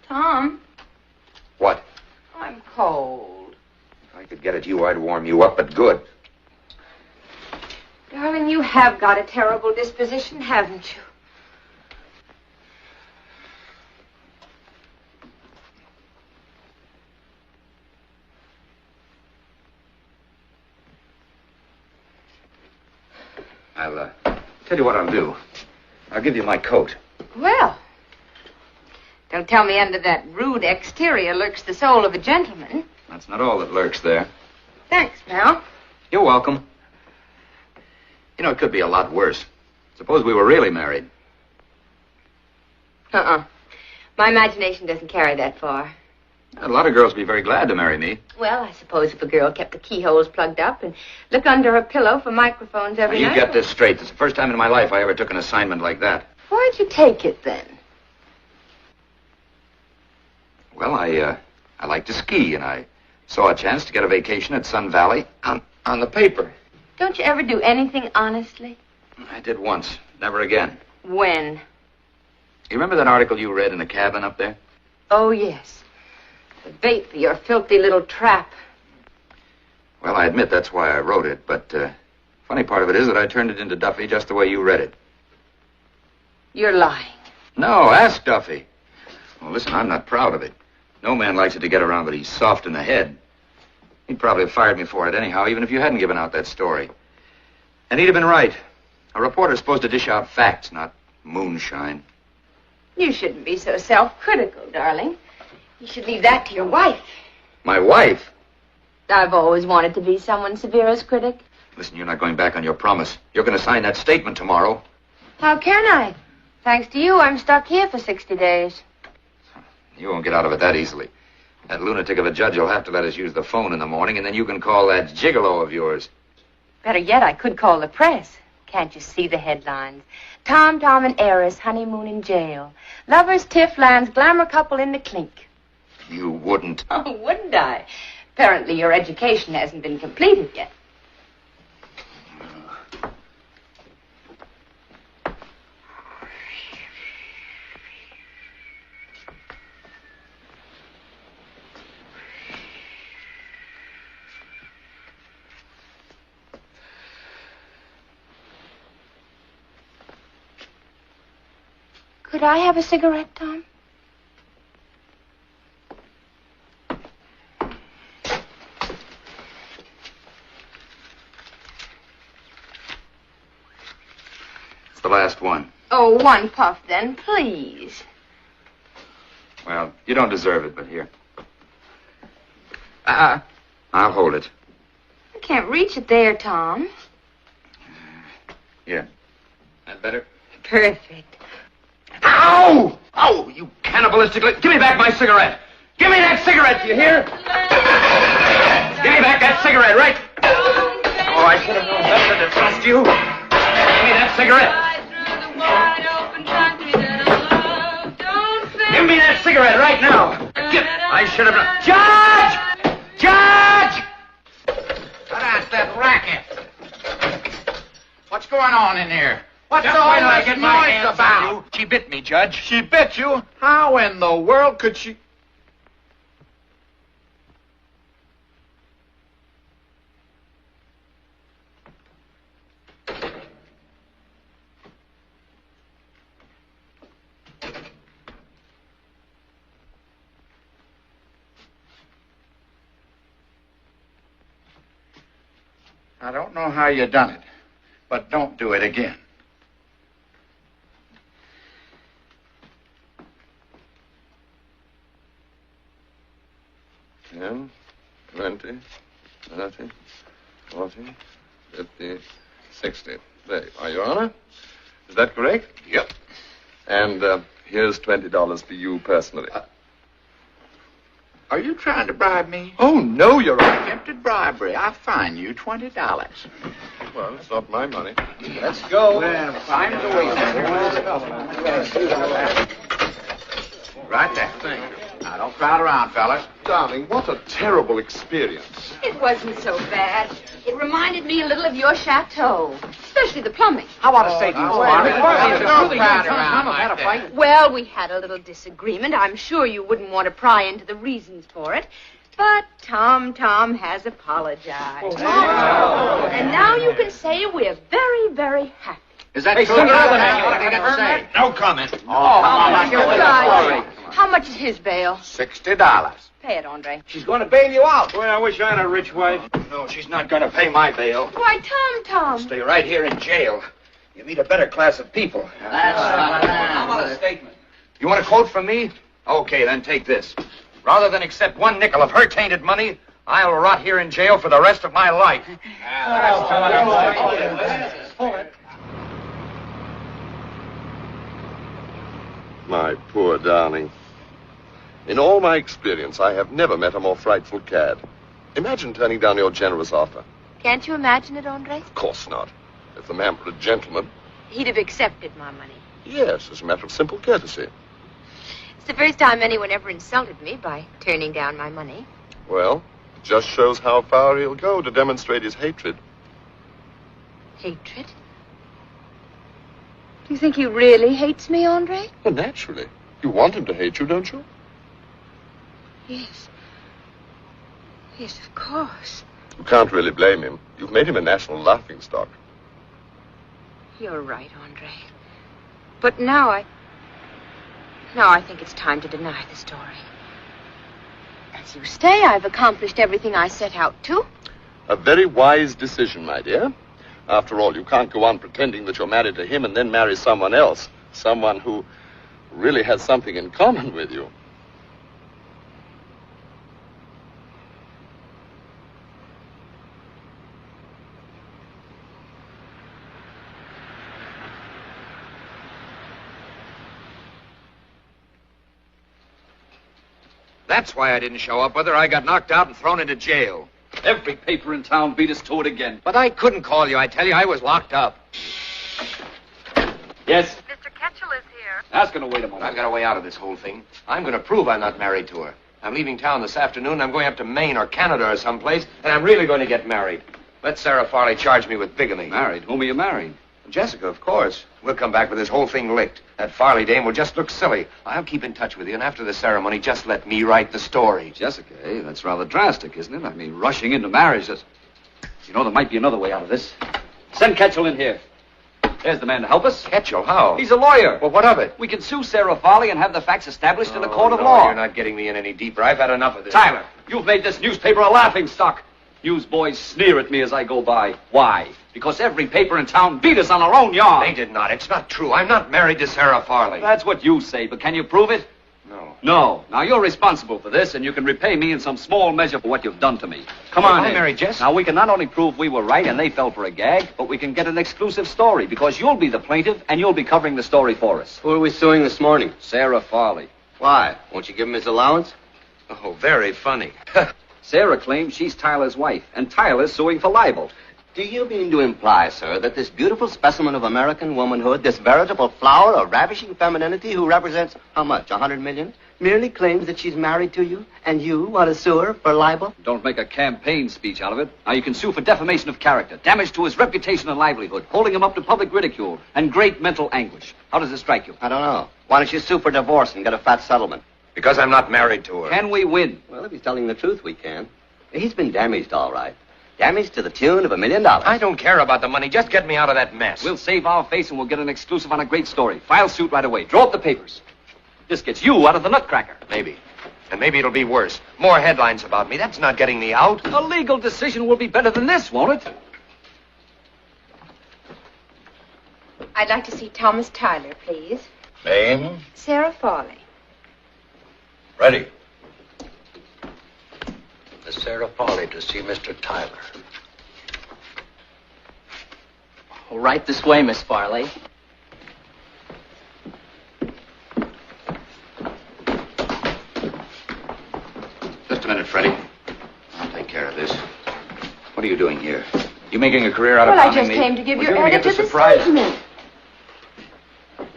Tom, What? I'm cold. If I could get at you, I'd warm you up, but good. Darling, you have got a terrible disposition, haven't you? I'll tell you what I'll do. I'll give you my coat. Well, don't tell me under that rude exterior lurks the soul of a gentleman. That's not all that lurks there. Thanks, Mel. You're welcome. You know, it could be a lot worse. Suppose we were really married. Uh-uh. My imagination doesn't carry that far. A lot of girls would be very glad to marry me. Well, I suppose if a girl kept the keyholes plugged up and looked under her pillow for microphones every Now, night... you get this straight. This is the first time in my life I ever took an assignment like that. Why'd you take it, then? Well, I like to ski, and I saw a chance to get a vacation at Sun Valley on the paper. Don't you ever do anything honestly? I did once. Never again. When? You remember that article you read in the cabin up there? Oh, yes. The bait for your filthy little trap. Well, I admit that's why I wrote it, but funny part of it is that I turned it into Duffy just the way you read it. You're lying. No, ask Duffy. Well, listen, I'm not proud of it. No man likes it to get around that he's soft in the head. He'd probably have fired me for it anyhow, even if you hadn't given out that story. And he'd have been right. A reporter's supposed to dish out facts, not moonshine. You shouldn't be so self-critical, darling. You should leave that to your wife. My wife? I've always wanted to be someone's severest critic. Listen, you're not going back on your promise. You're going to sign that statement tomorrow. How can I? Thanks to you, I'm stuck here for 60 days. You won't get out of it that easily. That lunatic of a judge will have to let us use the phone in the morning, and then you can call that gigolo of yours. Better yet, I could call the press. Can't you see the headlines? Tom, and heiress honeymoon in jail. Lovers tiff lands glamour couple in the clink. You wouldn't. Oh, wouldn't I? Apparently your education hasn't been completed yet. Could I have a cigarette, Tom? Oh, one puff then, please. Well, you don't deserve it, but here. I'll hold it. I can't reach it there, Tom. Here. That better? Perfect. Ow! Oh, you cannibalistic... Give me back my cigarette! Give me that cigarette, do you hear? Give me back that cigarette, right? Oh, I should have known better to trust you. Give me that cigarette. Give me that cigarette right now. I should have known... Judge! Judge! Cut out that racket. What's going on in here? What's Just all wait till I this get my noise hands about? on you. She bit me, Judge. She bit you? How in the world could she... I don't know how you done it, but don't do it again. 10, 20, 30, 40, 50, 60. There you are, Your Honor. Is that correct? Yep. And here's $20 for you personally. Are you trying to bribe me? Oh, no, Your Honor. Attempted bribery. I'll fine you $20. Well, it's not my money. Let's go. Well, time to wait. Right there. Thank you. Now, don't crowd around, fellas. Darling, what a terrible experience. It wasn't so bad. It reminded me a little of your chateau, especially the plumbing. I want to say to you, Well, we had a little disagreement. I'm sure you wouldn't want to pry into the reasons for it. But Tom has apologized. And now you can say we're very, very happy. Is that Hey, true? Senator, No comment. How much is his bail? $60. Pay it, Andre. She's going to bail you out. Boy, I wish I had a rich wife. No, she's not going to pay my bail. Why, Tom. Stay right here in jail. You meet a better class of people. How about a statement? You want a quote from me? Okay, then take this. Rather than accept one nickel of her tainted money, I'll rot here in jail for the rest of my life. My poor darling. In all my experience, I have never met a more frightful cad. Imagine turning down your generous offer. Can't you imagine it, Andre? Of course not. If the man were a gentleman, He'd have accepted my money. yes, as a matter of simple courtesy. It's the first time anyone ever insulted me by turning down my money. Well, it just shows how far he'll go to demonstrate his hatred. Hatred? Do you think he really hates me, Andre? Well, naturally. You want him to hate you, don't you? Yes. Yes, of course. You can't really blame him. You've made him a national laughingstock. You're right, Andre. But now I think it's time to deny the story. As you say, I've accomplished everything I set out to. A very wise decision, my dear. After all, you can't go on pretending that you're married to him and then marry someone else. Someone who really has something in common with you. That's why I didn't show up, whether I got knocked out and thrown into jail. Every paper in town beat us to it again. But I couldn't call you. I tell you, I was locked up. Yes? Mr. Ketchel is here. That's going to wait a moment. I've got a way out of this whole thing. I'm going to prove I'm not married to her. I'm leaving town this afternoon. I'm going up to Maine or Canada or someplace, and I'm really going to get married. Let Sarah Farley charge me with bigamy. Married? Whom are you marrying? Jessica, of course. We'll come back with this whole thing licked. That Farley dame will just look silly. I'll keep in touch with you, and after the ceremony, just let me write the story. Jessica, eh? That's rather drastic, isn't it? I mean, rushing into marriage is... You know, there might be another way out of this. Send Ketchel in here. There's the man to help us. Ketchel, how? He's a lawyer. Well, what of it? We can sue Sarah Farley and have the facts established in a court of no, law. You're not getting me in any deeper. I've had enough of this. Tyler, you've made this newspaper a laughingstock. Newsboys sneer at me as I go by. Why? Because every paper in town beat us on our own yard. They did not. It's not true. I'm not married to Sarah Farley. That's what you say, but can you prove it? No. No. Now, you're responsible for this, and you can repay me in some small measure for what you've done to me. Come Well, on, I Ed. married Jess. Now, we can not only prove we were right and they fell for a gag, but we can get an exclusive story, because you'll be the plaintiff, and you'll be covering the story for us. Who are we suing this morning? Sarah Farley. Why? Won't you give him his allowance? Oh, very funny. Sarah claims she's Tyler's wife, and Tyler's suing for libel. Do you mean to imply, sir, that this beautiful specimen of American womanhood, this veritable flower of ravishing femininity who represents, how much, 100 million, merely claims that she's married to you, and you want to sue her for libel? Don't make a campaign speech out of it. Now, you can sue for defamation of character, damage to his reputation and livelihood, holding him up to public ridicule, and great mental anguish. How does it strike you? I don't know. Why don't you sue for divorce and get a fat settlement? Because I'm not married to her. Can we win? Well, if he's telling the truth, we can. He's been damaged, all right. Damaged to the tune of $1 million. I don't care about the money. Just get me out of that mess. We'll save our face and we'll get an exclusive on a great story. File suit right away. Draw up the papers. This gets you out of the nutcracker. Maybe. And maybe it'll be worse. More headlines about me. That's not getting me out. A legal decision will be better than this, won't it? I'd like to see Thomas Tyler, please. Name? Sarah Farley. Ready. Miss Sarah Farley to see Mr. Tyler. Right this way, Miss Farley. Just a minute, Freddie. I'll take care of this. What are you doing here? You making a career out of Well, I pounding just me? came to give Well, your you're gonna editor get the the surprise. statement.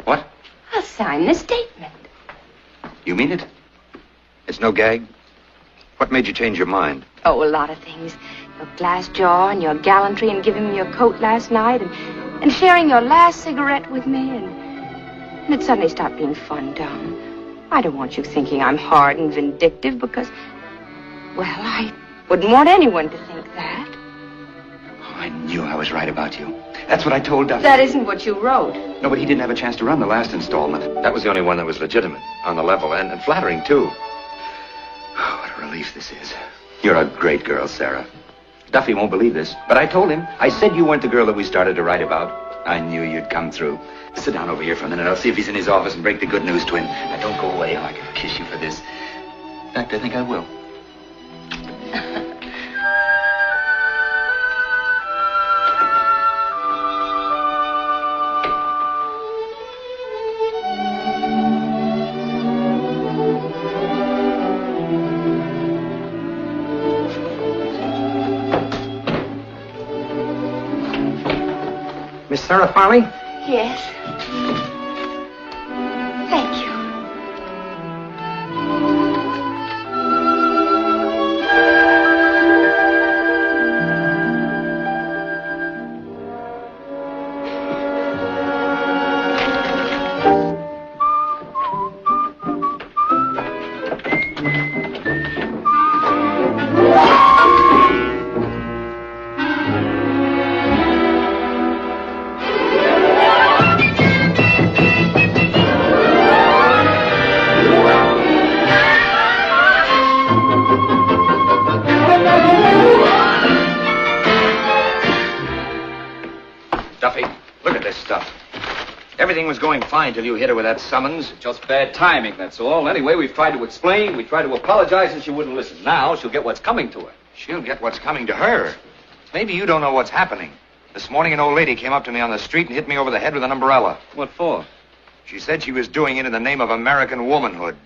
What? I'll sign the statement. You mean it? It's no gag? What made you change your mind? Oh, a lot of things. Your glass jaw and your gallantry in giving me your coat last night and sharing your last cigarette with me and it suddenly stopped being fun, Tom. I don't want you thinking I'm hard and vindictive because, well, I wouldn't want anyone to think that. Oh, I knew I was right about you. That's what I told Duffy. That isn't what you wrote. No, but he didn't have a chance to run the last installment. That was the only one that was legitimate, on the level, and flattering, too. Oh, what a relief this is. You're a great girl, Sarah. Duffy won't believe this, but I told him. I said you weren't the girl that we started to write about. I knew you'd come through. Sit down over here for a minute. I'll see if he's in his office and break the good news to him. Now, don't go away. Oh, I can kiss you for this. In fact, I think I will. Miss Sarah Farley? Yes. Thank you. Duffy, look at this stuff. Everything was going fine till you hit her with that summons. Just bad timing, that's all. Anyway, we've tried to explain, we tried to apologize, and she wouldn't listen. Now she'll get what's coming to her. She'll get what's coming to her. Maybe you don't know what's happening. This morning, an old lady came up to me on the street and hit me over the head with an umbrella. What for? She said she was doing it in the name of American womanhood.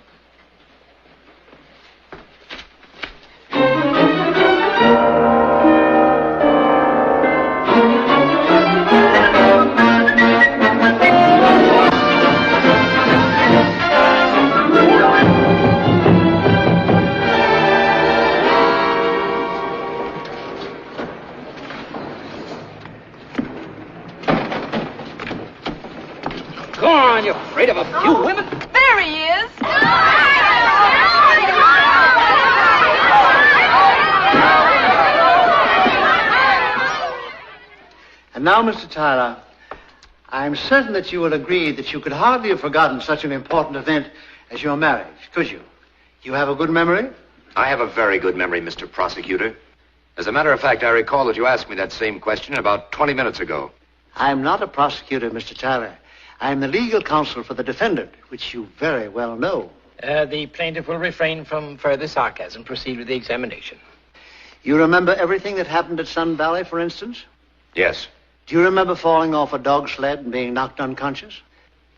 Go on, you're afraid of a few women? There he is. And now, Mr. Tyler, I'm certain that you will agree that you could hardly have forgotten such an important event as your marriage, could you? You have a good memory? I have a very good memory, Mr. Prosecutor. As a matter of fact, I recall that you asked me that same question about 20 minutes ago. I'm not a prosecutor, Mr. Tyler. I'm the legal counsel for the defendant, which you very well know. The plaintiff will refrain from further sarcasm. Proceed with the examination. You remember everything that happened at Sun Valley, for instance? Yes. Do you remember falling off a dog sled and being knocked unconscious?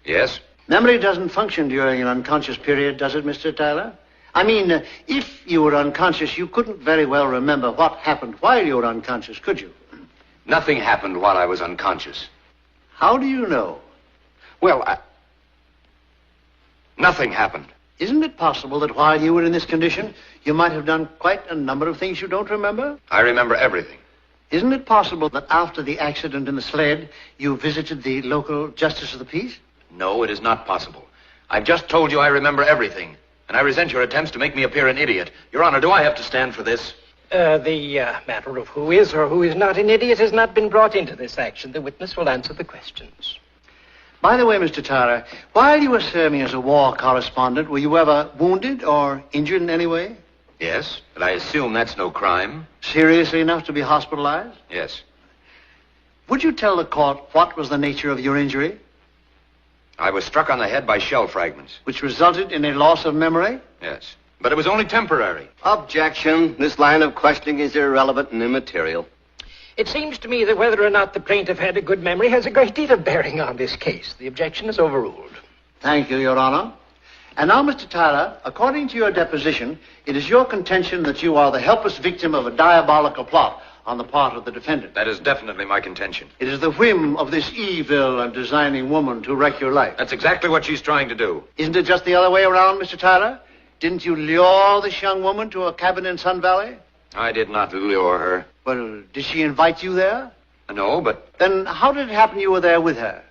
Yes. Memory doesn't function during an unconscious period, does it, Mr. Tyler? I mean, if you were unconscious, you couldn't very well remember what happened while you were unconscious, could you? Nothing happened while I was unconscious. How do you know? Well, nothing happened. Isn't it possible that while you were in this condition, you might have done quite a number of things you don't remember? I remember everything. Isn't it possible that after the accident in the sled, you visited the local justice of the peace? No, it is not possible. I've just told you I remember everything, and I resent your attempts to make me appear an idiot. Your Honor, do I have to stand for this? The matter of who is or who is not an idiot has not been brought into this action. The witness will answer the questions. By the way, Mr. Tyler, while you were serving as a war correspondent, were you ever wounded or injured in any way? Yes, but I assume that's no crime. Seriously enough to be hospitalized? Yes. Would you tell the court what was the nature of your injury? I was struck on the head by shell fragments. Which resulted in a loss of memory? Yes. But it was only temporary. Objection. This line of questioning is irrelevant and immaterial. It seems to me that whether or not the plaintiff had a good memory has a great deal of bearing on this case. The objection is overruled. Thank you, Your Honor. And now, Mr. Tyler, according to your deposition, it is your contention that you are the helpless victim of a diabolical plot on the part of the defendant. That is definitely my contention. It is the whim of this evil and designing woman to wreck your life. That's exactly what she's trying to do. Isn't it just the other way around, Mr. Tyler? Didn't you lure this young woman to a cabin in Sun Valley? I did not lure her. Well, did she invite you there? No, but... Then how did it happen you were there with her?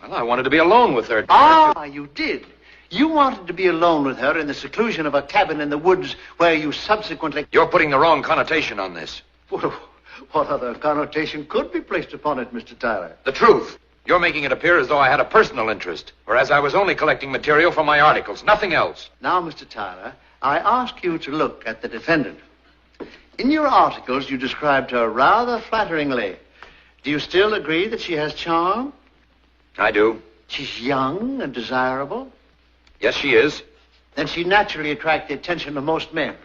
Well, I wanted to be alone with her. Ah, you did. You wanted to be alone with her in the seclusion of a cabin in the woods where you subsequently... You're putting the wrong connotation on this. What other connotation could be placed upon it, Mr. Tyler? The truth. You're making it appear as though I had a personal interest, whereas I was only collecting material for my articles, nothing else. Now, Mr. Tyler, I ask you to look at the defendant. In your articles, you described her rather flatteringly. Do you still agree that she has charm? I do. She's young and desirable? Yes, she is. Then she naturally attracts the attention of most men.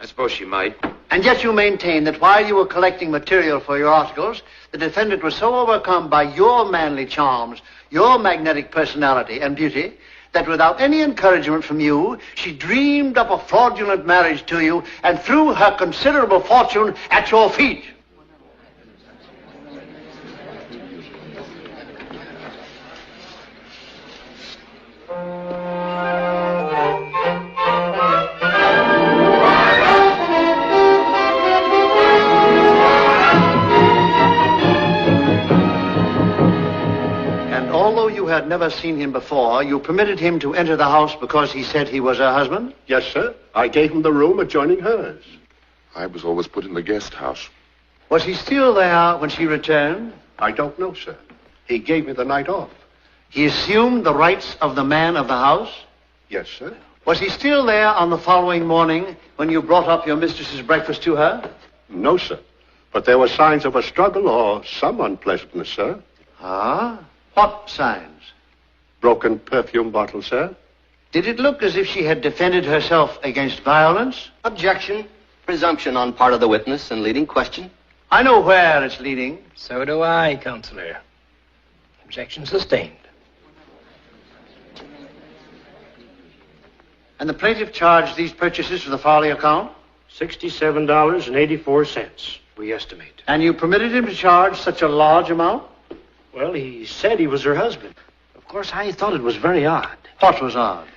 I suppose she might. And yet you maintain that while you were collecting material for your articles, the defendant was so overcome by your manly charms, your magnetic personality and beauty, that without any encouragement from you, she dreamed up a fraudulent marriage to you and threw her considerable fortune at your feet. Had never seen him before, you permitted him to enter the house because he said he was her husband? Yes, sir. I gave him the room adjoining hers. I was always put in the guest house. Was he still there when she returned? I don't know, sir. He gave me the night off. He assumed the rights of the man of the house? Yes, sir. Was he still there on the following morning when you brought up your mistress's breakfast to her? No, sir. But there were signs of a struggle or some unpleasantness, sir. Ah? What signs? Broken perfume bottle, sir. Did it look as if she had defended herself against violence? Objection. Presumption on part of the witness and leading question. I know where it's leading. So do I, Counselor. Objection sustained. And the plaintiff charged these purchases for the Farley account? $67.84, we estimate. And you permitted him to charge such a large amount? Well, he said he was her husband. Of course, I thought it was very odd. What was odd?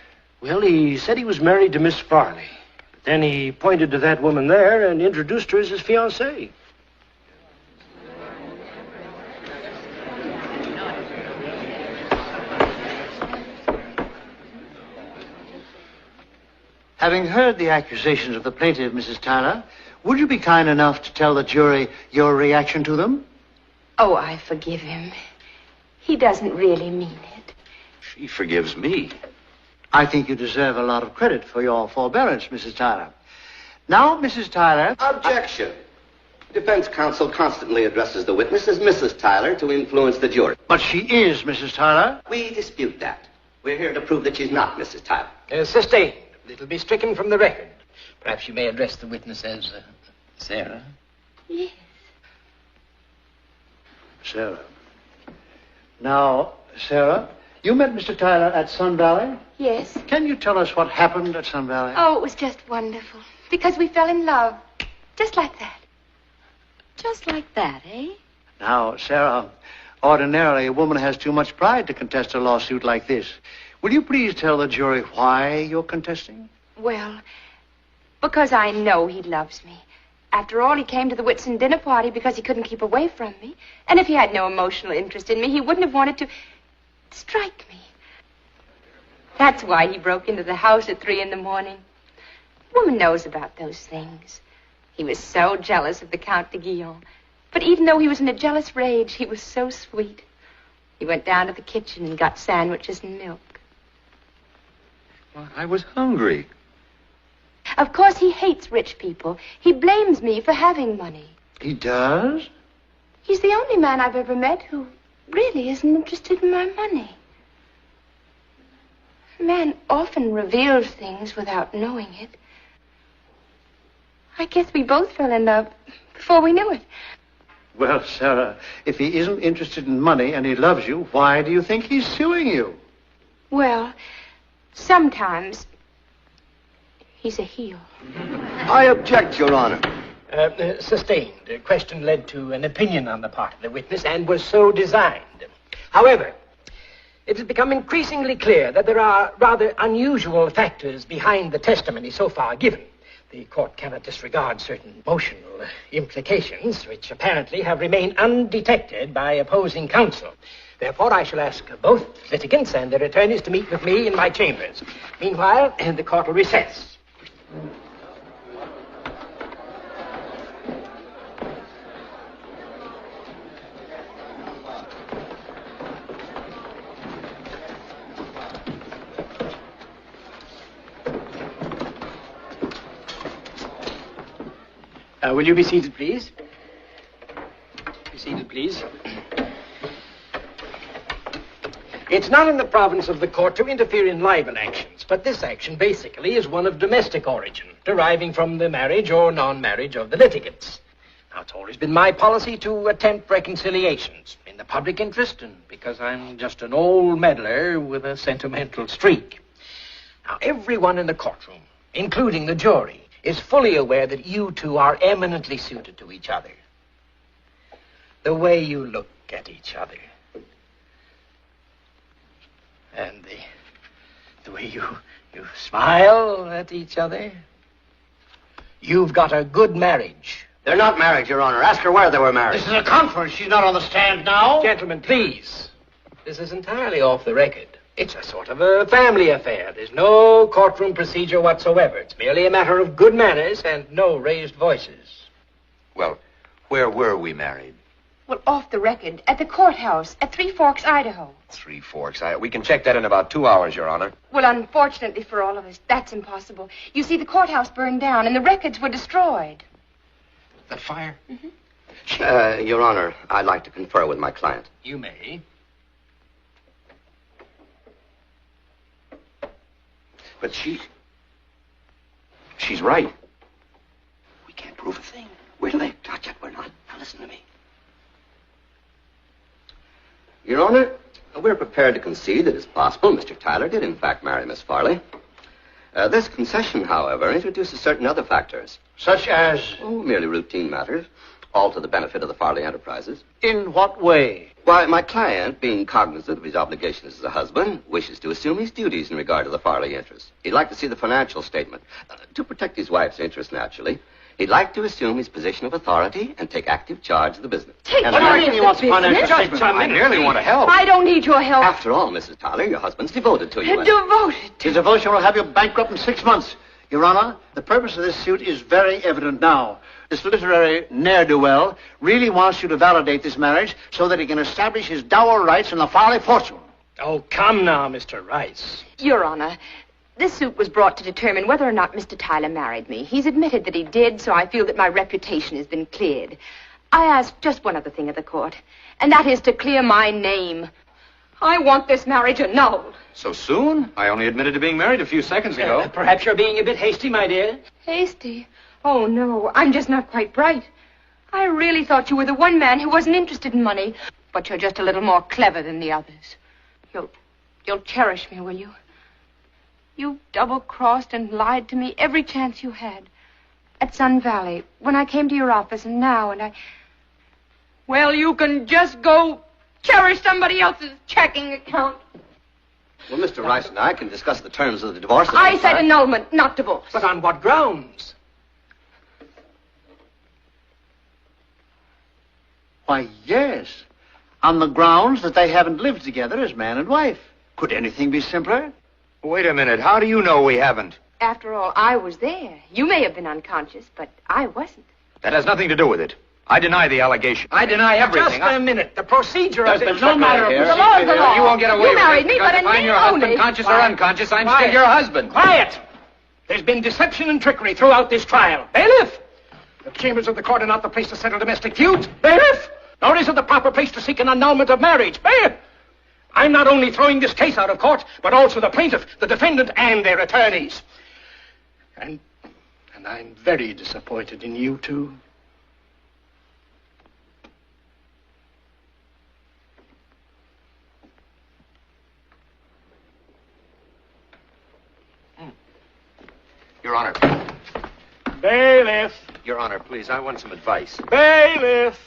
Well, he said he was married to Miss Farley. But then he pointed to that woman there and introduced her as his fiancée. Having heard the accusations of the plaintiff, Mrs. Tyler, would you be kind enough to tell the jury your reaction to them? Oh, I forgive him. He doesn't really mean it. She forgives me. I think you deserve a lot of credit for your forbearance, Mrs. Tyler. Now, Mrs. Tyler... Objection. Defense counsel constantly addresses the witness as Mrs. Tyler to influence the jury. But she is Mrs. Tyler. We dispute that. We're here to prove that she's not Mrs. Tyler. Sustained. It'll be stricken from the record. Perhaps you may address the witness as Sarah. Yes. Sarah. Now, Sarah, you met Mr. Tyler at Sun Valley? Yes. Can you tell us what happened at Sun Valley? Oh, it was just wonderful. Because we fell in love. Just like that. Just like that, eh? Now, Sarah, ordinarily a woman has too much pride to contest a lawsuit like this. Will you please tell the jury why you're contesting? Well, because I know he loves me. After all, he came to the Whitson dinner party because he couldn't keep away from me. And if he had no emotional interest in me, he wouldn't have wanted to strike me. That's why he broke into the house at 3 a.m. Woman knows about those things. He was so jealous of the Count de Guillaume. But even though he was in a jealous rage, he was so sweet. He went down to the kitchen and got sandwiches and milk. Well, I was hungry. Of course, he hates rich people. He blames me for having money. He does? He's the only man I've ever met who really isn't interested in my money. A man often reveals things without knowing it. I guess we both fell in love before we knew it. Well, Sarah, if he isn't interested in money and he loves you, why do you think he's suing you? Well, sometimes he's a heel. I object, Your Honor. Sustained. The question led to an opinion on the part of the witness and was so designed. However, it has become increasingly clear that there are rather unusual factors behind the testimony so far given. The court cannot disregard certain emotional implications, which apparently have remained undetected by opposing counsel. Therefore, I shall ask both litigants and their attorneys to meet with me in my chambers. Meanwhile, the court will recess. Will you be seated, please? Be seated, please. It's not in the province of the court to interfere in libel actions, but this action basically is one of domestic origin, deriving from the marriage or non-marriage of the litigants. Now, it's always been my policy to attempt reconciliations in the public interest and because I'm just an old meddler with a sentimental streak. Now, everyone in the courtroom, including the jury, is fully aware that you two are eminently suited to each other. The way you look at each other. And the way you smile at each other. You've got a good marriage. They're not married, Your Honor. Ask her where they were married. This is a conference. She's not on the stand now. Gentlemen, please. This is entirely off the record. It's a sort of a family affair. There's no courtroom procedure whatsoever. It's merely a matter of good manners and no raised voices. Well, where were we married? Well, off the record, at the courthouse, at Three Forks, Idaho. Three Forks. We can check that in about 2 hours, Your Honor. Well, unfortunately for all of us, that's impossible. You see, the courthouse burned down and the records were destroyed. That fire? Mm-hmm. Your Honor, I'd like to confer with my client. You may. But she's right. We can't prove a thing. Wait till they touch it. We're not. Now listen to me. Your Honor, we're prepared to concede that it's possible Mr. Tyler did in fact marry Miss Farley. This concession, however, introduces certain other factors. Such as? Oh, merely routine matters, all to the benefit of the Farley enterprises. In what way? Why, my client, being cognizant of his obligations as a husband, wishes to assume his duties in regard to the Farley interest. He'd like to see the financial statement. To protect his wife's interest, naturally, he'd like to assume his position of authority and take active charge of the business. Take and charge of the business? I merely want to help. I don't need your help. After all, Mrs. Tyler, your husband's devoted to you. Devoted? His devotion will have you bankrupt in 6 months. Your Honor, the purpose of this suit is very evident now. This literary ne'er-do-well really wants you to validate this marriage so that he can establish his dower rights in the Farley fortune. Oh, come now, Mr. Rice. Your Honor, This suit was brought to determine whether or not Mr. Tyler married me. He's admitted that he did, so I feel that my reputation has been cleared. I ask just one other thing of the court, and that is to clear my name. I want this marriage annulled. So soon? I only admitted to being married a few seconds ago. Perhaps you're being a bit hasty, my dear. Hasty? Oh, no, I'm just not quite bright. I really thought you were the one man who wasn't interested in money, but you're just a little more clever than the others. You'll cherish me, will you? You double-crossed and lied to me every chance you had. At Sun Valley, when I came to your office, and now, and I... Well, you can just go cherish somebody else's checking account. Well, Mr. Rice and I can discuss the terms of the divorce. I said annulment, not divorce. But on what grounds? Why, yes. On the grounds that they haven't lived together as man and wife. Could anything be simpler? Wait a minute. How do you know we haven't? After all, I was there. You may have been unconscious, but I wasn't. That has nothing to do with it. I deny the allegation. I deny everything. Just a minute. The procedure of There's it... no matter of... The law's the law. You won't get away You with married it. me, because but if in I'm name your husband, only. conscious or Quiet. unconscious, I'm Quiet. still your husband. Quiet! There's been deception and trickery throughout this trial. Bailiff! The chambers of the court are not the place to settle domestic feuds. Bailiff! Nor is it the proper place to seek an annulment of marriage. Bailiff! I'm not only throwing this case out of court, but also the plaintiff, the defendant, and their attorneys. And I'm very disappointed in you two. Your Honor. Bailiff! Your Honor, please, I want some advice. Bailiff!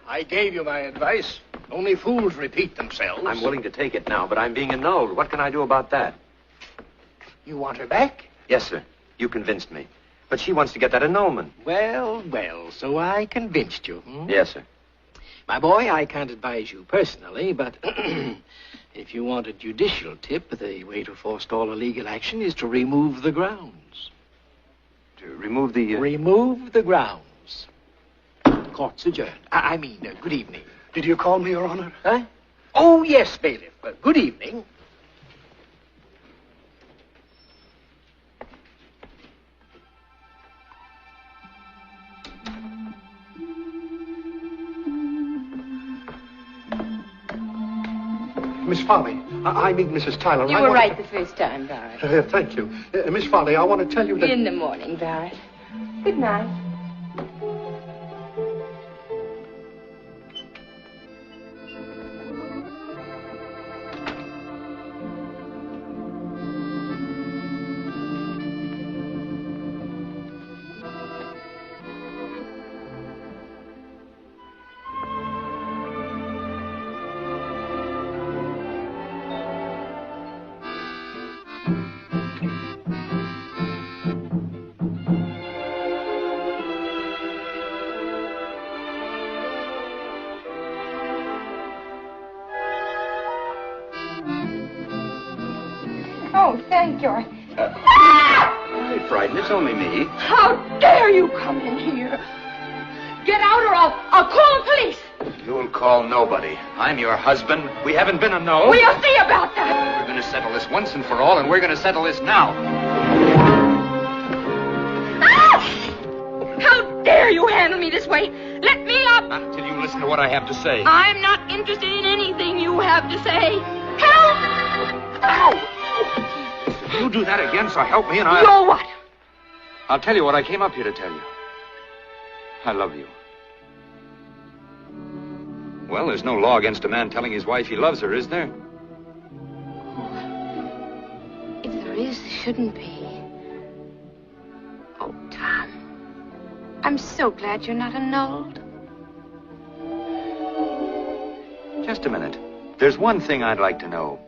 I gave you my advice. Only fools repeat themselves. I'm willing to take it now, but I'm being annulled. What can I do about that? You want her back? Yes, sir. You convinced me. But she wants to get that annulment. Well, so I convinced you. Yes, sir. My boy, I can't advise you personally, but if you want a judicial tip, the way to forestall a legal action is to remove the grounds. To remove the... Remove the grounds. Court's adjourned. I mean, good evening. Did you call me, Your Honor? Huh? Oh, yes, bailiff. Good evening. Miss Farley, I mean Mrs. Tyler. You were right the first time, Barrett. Thank you. Miss Farley, I want to tell you that... In the morning, Barrett. Good night. Oh, thank you. Don't be frightened. It's only me. How dare you come in here? Get out or I'll call the police. You'll call nobody. I'm your husband. We haven't been annulled. We'll see about that. We're going to settle this once and for all, and we're going to settle this now. How dare you handle me this way? Let me up. Not until you listen to what I have to say. I'm not interested in anything you have to say. Help! Ow! If you do that again, so help me and I'll... You're what? I'll tell you what I came up here to tell you. I love you. Well, there's no law against a man telling his wife he loves her, is there? If there is, there shouldn't be. Oh, Tom. I'm so glad you're not annulled. Just a minute. There's one thing I'd like to know.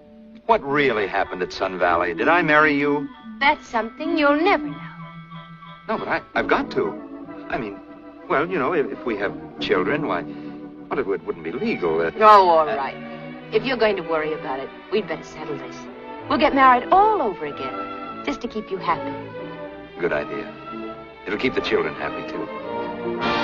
What really happened at Sun Valley? Did I marry you? That's something you'll never know. No, but I've got to. I mean, well, you know, if we have children, why, well, it wouldn't be legal. Oh, all right. If you're going to worry about it, we'd better settle this. We'll get married all over again, just to keep you happy. Good idea. It'll keep the children happy, too.